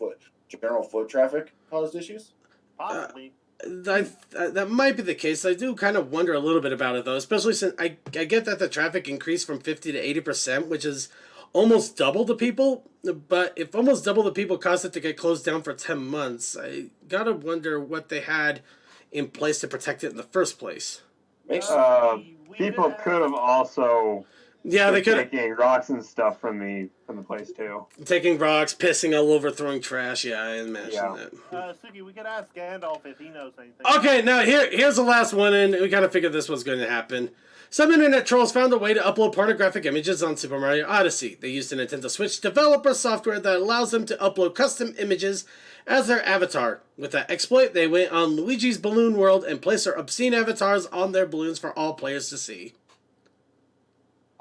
general foot traffic caused issues? Possibly. That might be the case. I do kind of wonder a little bit about it, though, especially since I get that the traffic increased from 50 to 80%, which is almost double the people. But if almost double the people caused it to get closed down for 10 months, I gotta wonder what they had in place to protect it in the first place. People could have also they could taking rocks and stuff from the place too. Taking rocks, pissing all over, throwing trash. Yeah, I imagine that. Suki, we could ask Gandalf if he knows anything. Okay, now here's the last one, and we kind of figured this was going to happen. Some internet trolls found a way to upload pornographic images on Super Mario Odyssey. They used a Nintendo Switch developer software that allows them to upload custom images as their avatar. With that exploit, they went on Luigi's Balloon World and placed their obscene avatars on their balloons for all players to see.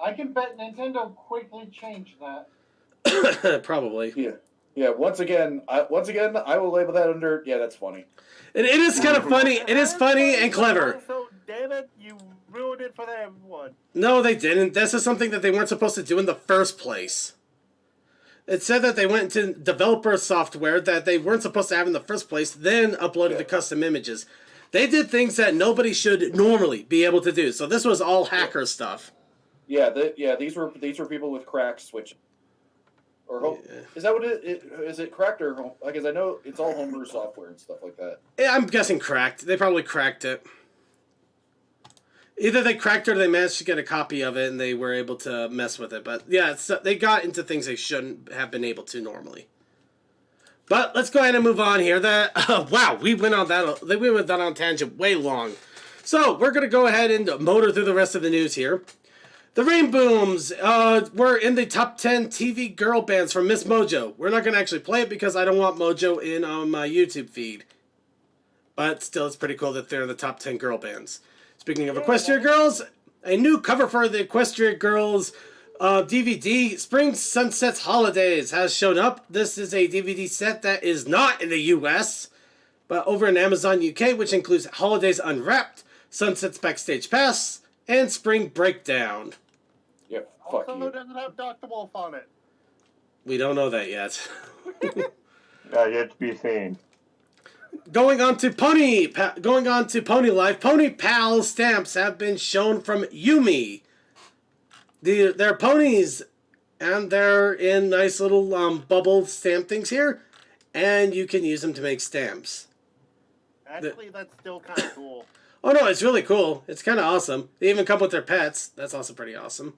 I can bet Nintendo quickly changed that. Probably. Yeah. Once again, I will label that under. Yeah, that's funny. It is kind of funny. It is funny and clever. So, damn it, you ruined it for everyone. No, they didn't. This is something that they weren't supposed to do in the first place. It said that they went to developer software that they weren't supposed to have in the first place, then uploaded the custom images. They did things that nobody should normally be able to do. So this was all hacker stuff. Yeah, these were people with cracked switches. Is that what is it cracked or because I know it's all homebrew software and stuff like that. Yeah, I'm guessing cracked. They probably cracked it. Either they cracked it or they managed to get a copy of it and they were able to mess with it. But yeah, they got into things they shouldn't have been able to normally. But let's go ahead and move on here. Wow, we went on that tangent way long. So we're gonna go ahead and motor through the rest of the news here. The Rain Booms were in the top 10 TV girl bands from Miss Mojo. We're not going to actually play it because I don't want Mojo in on my YouTube feed. But still, it's pretty cool that they're in the top 10 girl bands. Speaking of Equestria Girls, a new cover for the Equestria Girls DVD, Spring Sunsets Holidays, has shown up. This is a DVD set that is not in the US, but over in Amazon UK, which includes Holidays Unwrapped, Sunsets Backstage Pass, and Spring Breakdown. Yep. Fuck also, you. Doesn't have Dr. Wolf on it. We don't know that yet. Yet to be seen. Going on to Pony Life, Pony Pal stamps have been shown from Yumi. They're ponies, and they're in nice little bubble stamp things here, and you can use them to make stamps. Actually, that's still kind of cool. Oh no, it's really cool. It's kind of awesome. They even come with their pets. That's also pretty awesome.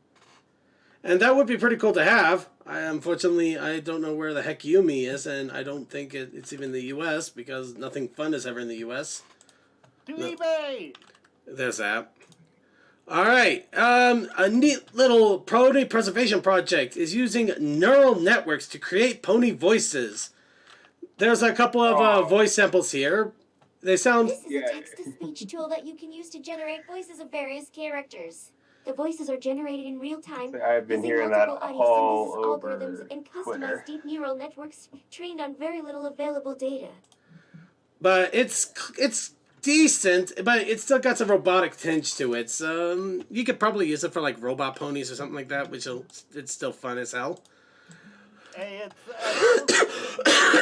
And that would be pretty cool to have. Unfortunately, I don't know where the heck Yumi is, and I don't think it's even the U.S. because nothing fun is ever in the U.S. To eBay! There's that. Alright, a neat little pony preservation project is using neural networks to create pony voices. There's a couple of voice samples here. They sound... This is a text-to-speech tool that you can use to generate voices of various characters. The voices are generated in real time I've been using hearing that multiple audio all synthesis over algorithms and Twitter. customized deep neural networks trained on very little available data. But it's decent, but it's still got some robotic tinge to it. So you could probably use it for like robot ponies or something like that, which it's still fun as hell. Hey, it's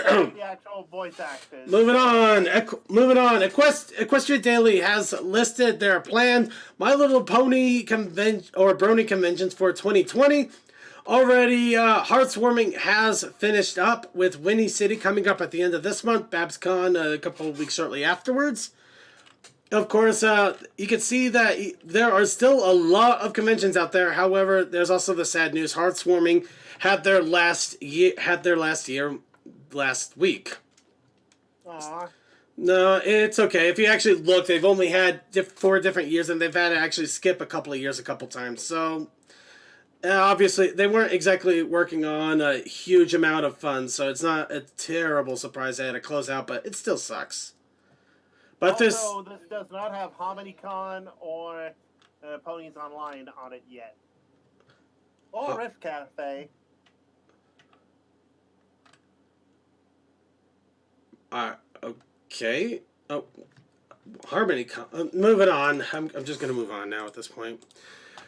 the actual voice actors. Moving on. Equestria Daily has listed their planned My Little Pony Brony conventions for 2020. Already, Heartswarming has finished up with Winnie City coming up at the end of this month. BabsCon a couple of weeks shortly afterwards. Of course, you can see that there are still a lot of conventions out there. However, there's also the sad news: Heartswarming had their last year last week. Aww. No, it's okay. If you actually look, they've only had 4 different years, and they've had to actually skip a couple of years a couple times. So, obviously, they weren't exactly working on a huge amount of funds, so it's not a terrible surprise they had to close out, but it still sucks. But Also, this does not have HomonyCon or Ponies Online on it yet. Or Rift Cafe. Okay. Oh, Harmony. Moving on. I'm just gonna move on now at this point.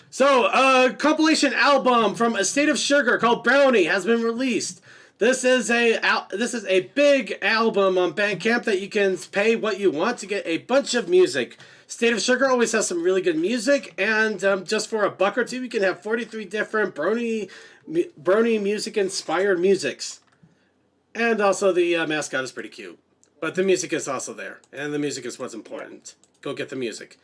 So, a compilation album from A State of Sugar called Brony has been released. This is a big album on Bandcamp that you can pay what you want to get a bunch of music. State of Sugar always has some really good music, and just for $1 or $2, you can have 43 different Brony music inspired musics. And also the mascot is pretty cute. But the music is also there, and the music is what's important. Go get the music.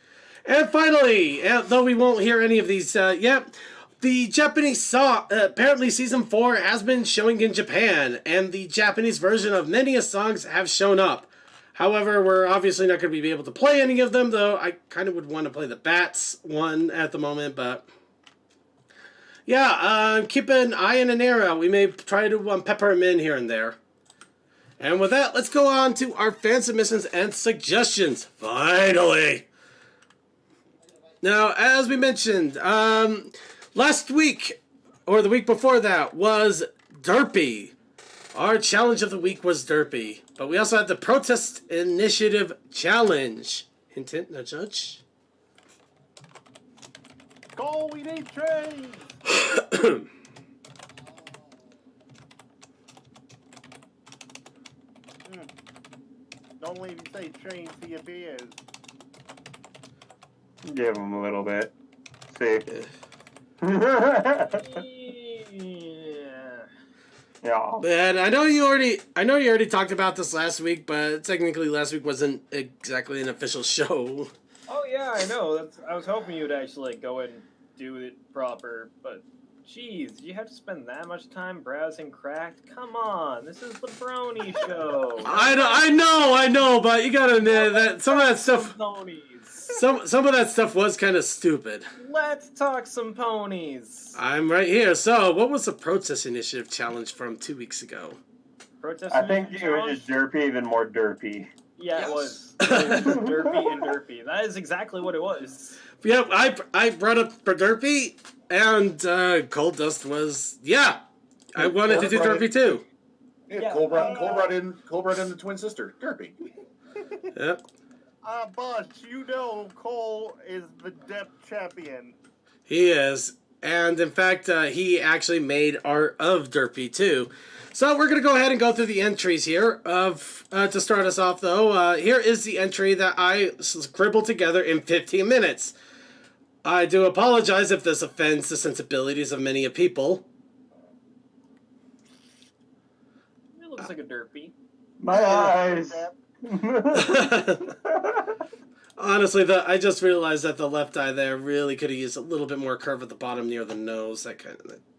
And finally, though we won't hear any of these yet, the Japanese song, apparently Season 4 has been showing in Japan, and the Japanese version of many of songs have shown up. However, we're obviously not going to be able to play any of them, though I kind of would want to play the Bats one at the moment, but... yeah, keep an eye and an ear out. We may try to pepper them in here and there. And with that, let's go on to our fan submissions and suggestions. Finally! Now, as we mentioned, last week, or the week before that, was Derpy. Our challenge of the week was Derpy. But we also had the Protest Initiative Challenge. Hint, hint, nudge, nudge. Go, we need trains! Don't let me say trains, he appears. Give him a little bit. See. Yeah. And I know you already talked about this last week, but technically last week wasn't exactly an official show. Oh yeah, I know. I was hoping you'd actually go and do it proper, but jeez, you have to spend that much time browsing Cracked? Come on, this is the Brony show. I know, but you gotta admit that some of that stuff, Ponies. some of that stuff was kind of stupid. Let's talk some ponies. I'm right here. So, what was the Protest Initiative Challenge from 2 weeks ago? Protest I think Initiative it was Challenge? just derpy, even more derpy. Yeah, it was. It was derpy and derpy. That is exactly what it was. Yeah, I brought up for Derpy, and Cold Dust was, yeah, I wanted to do Derpy too. Yeah, Cole brought in the twin sister, Derpy. Yep. Boss, you know Cole is the depth champion. He is. And in fact, he actually made art of Derpy too. So we're going to go ahead and go through the entries here. To start us off though, here is the entry that I scribbled together in 15 minutes. I do apologize if this offends the sensibilities of many people. It looks like a derpy. My eyes. Honestly, I just realized that the left eye there really could have used a little bit more curve at the bottom near the nose. That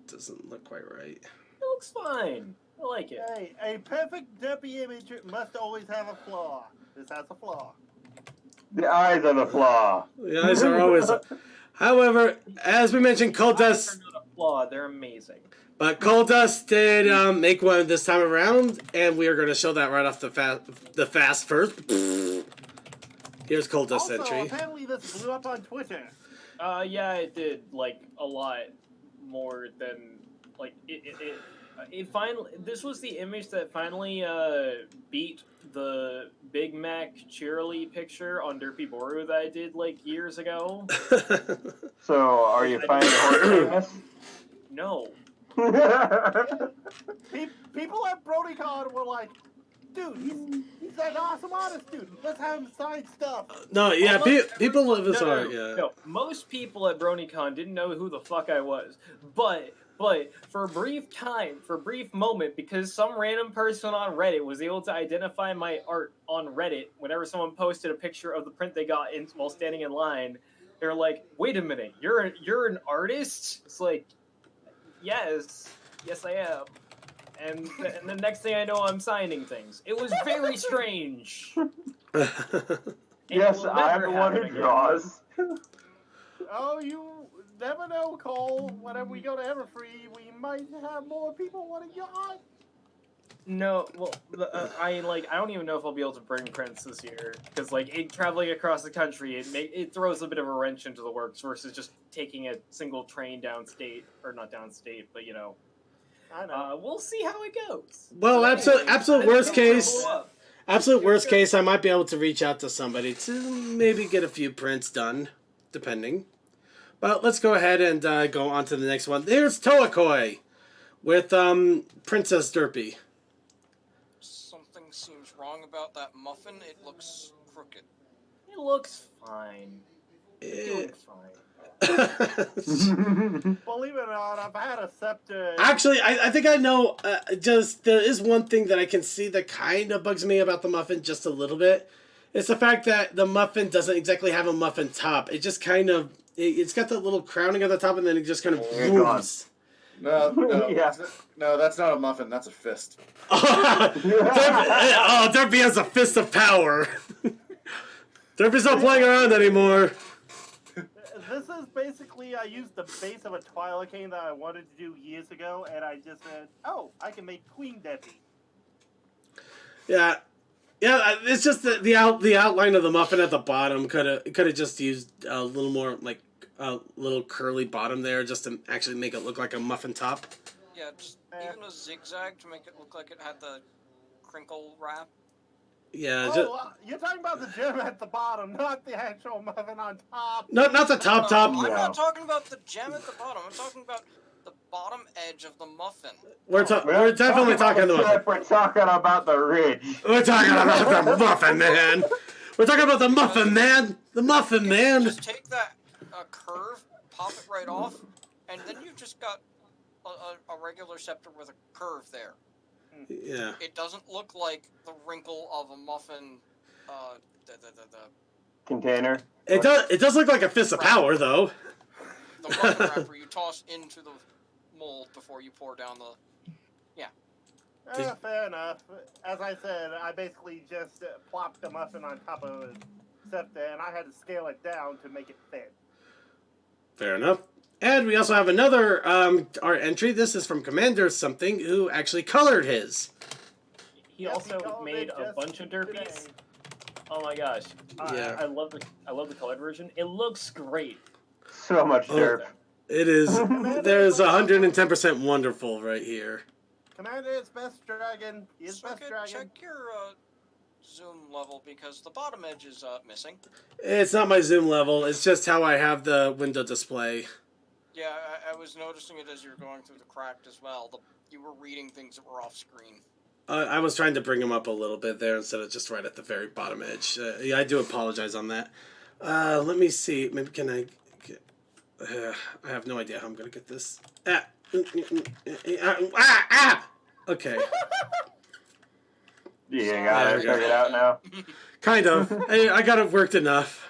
doesn't look quite right. It looks fine. I like it. Hey, a perfect derpy image must always have a flaw. This has a flaw. The eyes are the flaw. The eyes are always... However, as we mentioned, Cold Dust... They're not a flaw. They're amazing. But Cold Dust did make one this time around, and we are going to show that right off the fast first. Here's Cold Dust Also, entry. apparently this blew up on Twitter. Yeah, it did like a lot more than like it finally. This was the image that finally beat the Big Mac cheerily picture on Derpy Boru that I did like years ago. So, are you finding horse famous? No. People at BronyCon were like, dude, he's an awesome artist, dude. Let's have him sign stuff. No, yeah, people love his No, art, yeah. No, most people at BronyCon didn't know who the fuck I was. But for a brief time, for a brief moment, because some random person on Reddit was able to identify my art on Reddit whenever someone posted a picture of the print they got in while standing in line, they're like, wait a minute, you're an artist? It's like, yes I am. And the next thing I know, I'm signing things. It was very strange. Yes, I'm the one who draws. Oh, you never know, Cole. Whenever we go to Everfree, we might have more people wanting your art. No, well, I don't even know if I'll be able to bring prints this year because traveling across the country, it throws a bit of a wrench into the works versus just taking a single train downstate, or not downstate, but you know. I know. We'll see how it goes. Well, absolute worst case. Follow up. Absolute worst case, I might be able to reach out to somebody to maybe get a few prints done, depending. But let's go ahead and go on to the next one. There's Toakoi with Princess Derpy. Something seems wrong about that muffin. It looks crooked. It looks fine. Doing fine. Believe it or not, I've had a scepter. Actually, I think I know. Just there is one thing that I can see that kind of bugs me about the muffin just a little bit. It's the fact that the muffin doesn't exactly have a muffin top. It just kind of it's got that little crowning on the top, and then it just kind of booms. No, Yeah. no, that's not a muffin. That's a fist. Derpy has a fist of power. Derpy's not playing around anymore. This is basically, I used the base of a Twilight cane that I wanted to do years ago, and I just said, oh, I can make Queen Debbie. Yeah, it's just the outline of the muffin at the bottom could have just used a little more, like a little curly bottom there, just to actually make it look like a muffin top. Yeah, just even a zigzag to make it look like it had the crinkle wrap. Yeah, You're talking about the gem at the bottom, not the actual muffin on top. not the top. I'm not talking about the gem at the bottom. I'm talking about the bottom edge of the muffin. We're definitely talking about the muffin. We're talking about the ridge. We're talking about the muffin, man. We're talking about the muffin, man. The muffin, man. Just take that curve, pop it right off, and then you've just got a regular scepter with a curve there. Yeah. It doesn't look like the wrinkle of a muffin. The Container. It does look like a fist of power, though. The muffin wrapper you toss into the mold before you pour down the. Yeah. Fair enough. As I said, I basically just plopped the muffin on top of the scepter, and I had to scale it down to make it fit. Fair enough. And we also have another art entry. This is from Commander something who actually colored his. He Yes, also he colored made it a just bunch of derpies. today. Oh my gosh! Yeah. I love the colored version. It looks great. So much derp. It is. There's 110% wonderful right here. Commander is best dragon. He is best dragon. Check your zoom level because the bottom edge is missing. It's not my zoom level. It's just how I have the window display. Yeah, I was noticing it as you were going through the cracked as well. You were reading things that were off screen. I was trying to bring them up a little bit there instead of just right at the very bottom edge. Yeah, I do apologize on that. Let me see. Maybe can I get... I have no idea how I'm going to get this. Okay. You got it figured out now. Kind of. I got it worked enough.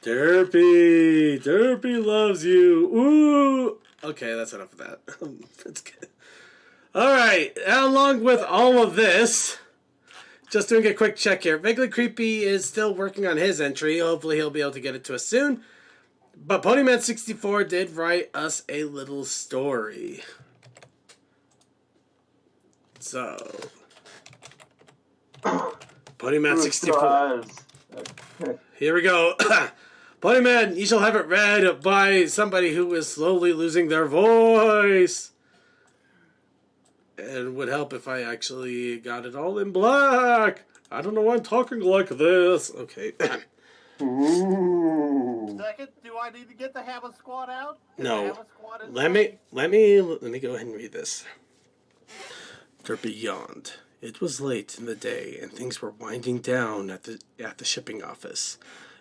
Derpy! Derpy loves you! Ooh! Okay, that's enough of that. That's good. Alright, along with all of this, just doing a quick check here. Vaguely Creepy is still working on his entry. Hopefully he'll be able to get it to us soon. But Ponyman64 did write us a little story. So... Ponyman64... Here we go. Pony Man, you shall have it read by somebody who is slowly losing their voice. And would help if I actually got it all in black. I don't know why I'm talking like this. Okay. Ooh. Second, do I need to get the Hammer Squad out? No. Let me go ahead and read this. Derpy yawned. It was late in the day, and things were winding down at the shipping office.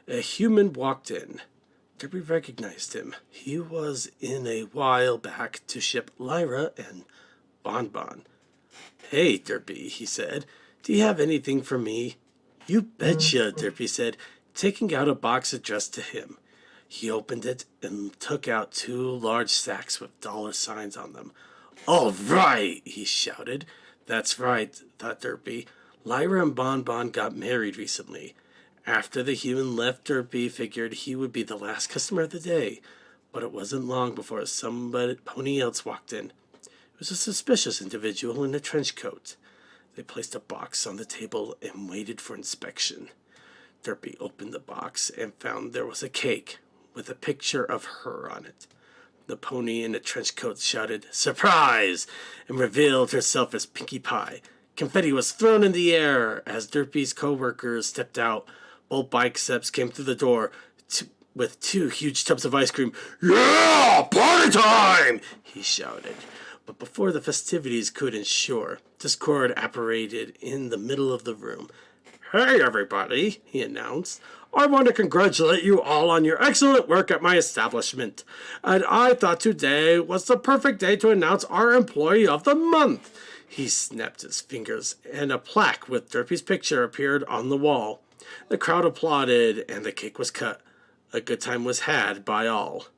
A human walked in. Derpy recognized him. He was in a while back to ship Lyra and Bonbon. Hey, Derpy, he said. Do you have anything for me? You betcha, Derpy said, taking out a box addressed to him. He opened it and took out 2 large sacks with dollar signs on them. All right, he shouted. That's right, thought Derpy. Lyra and Bonbon got married recently. After the human left, Derpy figured he would be the last customer of the day. But it wasn't long before pony else walked in. It was a suspicious individual in a trench coat. They placed a box on the table and waited for inspection. Derpy opened the box and found there was a cake with a picture of her on it. The pony in the trench coat shouted, "Surprise!" and revealed herself as Pinkie Pie. Confetti was thrown in the air as Derpy's co-workers stepped out. Both biceps came through the door with 2 huge tubs of ice cream. "Yeah! Party time!" he shouted. But before the festivities could ensure, discord apparated in the middle of the room. "Hey, everybody," he announced. "I want to congratulate you all on your excellent work at my establishment. And I thought today was the perfect day to announce our Employee of the Month." He snapped his fingers, and a plaque with Derpy's picture appeared on the wall. The crowd applauded, and the cake was cut. A good time was had by all.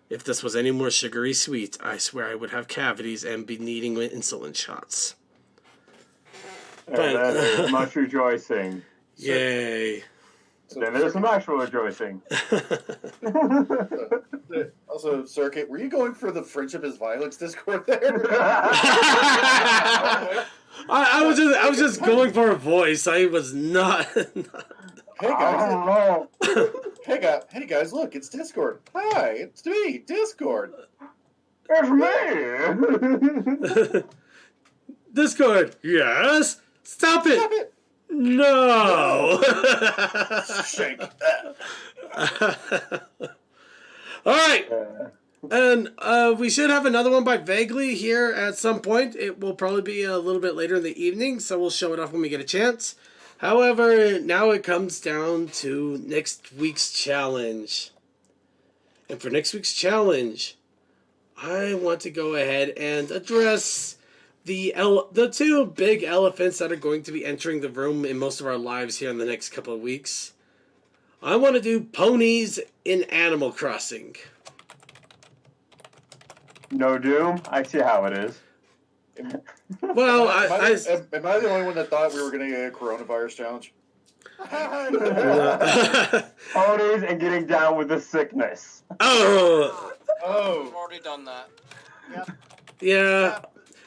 If this was any more sugary sweet, I swear I would have cavities and be needing insulin shots. And that is much rejoicing. Yay. Then there's some actual rejoicing. Also, Circuit, were you going for the Friendship is Violence Discord there? I was just going for a voice. I was not. Hey guys. Hey guys, look, it's Discord. Hi, it's me, Discord. It's me. Discord, yes? Stop it! Stop it. No! Shank. Alright. And we should have another one by Vaguely here at some point. It will probably be a little bit later in the evening, so we'll show it off when we get a chance. However, now it comes down to next week's challenge. And for next week's challenge, I want to go ahead and address the 2 big elephants that are going to be entering the room in most of our lives here in the next couple of weeks. I want to do ponies in Animal Crossing. No Doom? I see how it is. Well, am I the only one that thought we were going to get a coronavirus challenge? Ponies and getting down with the sickness. Oh! We've already done that. Yeah.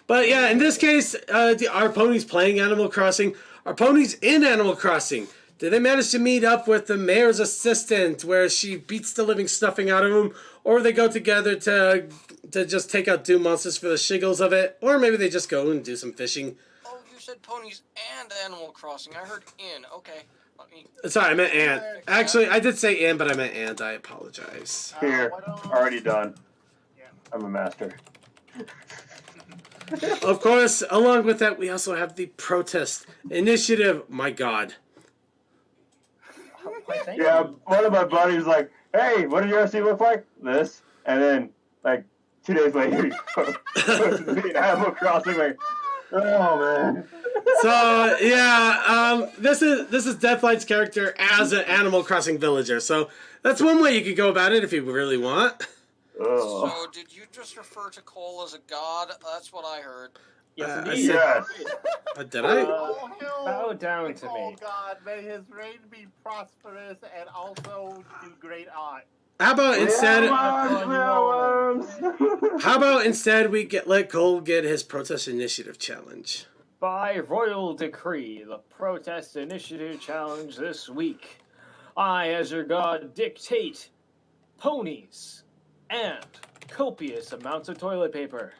But yeah, in this case, are ponies playing Animal Crossing? Are ponies in Animal Crossing? Did they manage to meet up with the mayor's assistant where she beats the living stuffing out of him? Or they go together to just take out Doom monsters for the shiggles of it? Or maybe they just go and do some fishing. Oh, you said ponies and Animal Crossing. I heard in. Okay. Let me... Sorry, I meant ant. Actually, I did say in, but I meant ant. I apologize. Here, already done. I'm a master. Of course, along with that, we also have the protest initiative. My God. Yeah, one of my buddies was like, "Hey, what does your RC look like?" This, and then like 2 days later, he posted me in Animal Crossing. Like, oh man. So yeah, this is Deathlight's character as an Animal Crossing villager. So that's one way you could go about it if you really want. So, did you just refer to Cole as a god? That's what I heard. Yes, I indeed. Yes. Did I? Bow down to Oh me. God, may his reign be prosperous and also do great art. How about instead? How How about instead we let Cole get his protest initiative challenge? By royal decree, the protest initiative challenge this week. I, as your god, dictate ponies and copious amounts of toilet paper.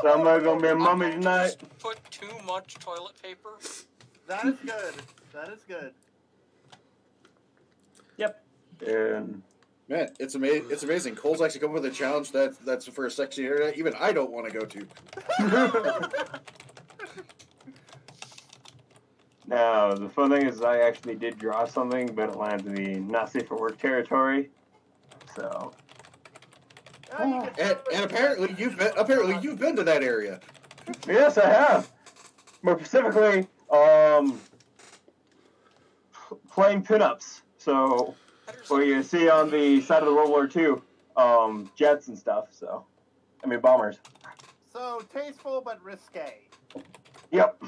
Somebody's gonna be a I'm mummy going to tonight. just put too much toilet paper. That is good. That is good. Yep. And Man, it's amazing. Cole's actually come up with a challenge that's for a sexy internet even I don't want to go to. now, the fun thing is I actually did draw something, but it lands in the not safe for work territory. So. And apparently you've been to that area. Yes, I have. More specifically, playing pinups. So, what you see on the side of the World War II, jets and stuff. So, I mean bombers. So tasteful but risque. Yep.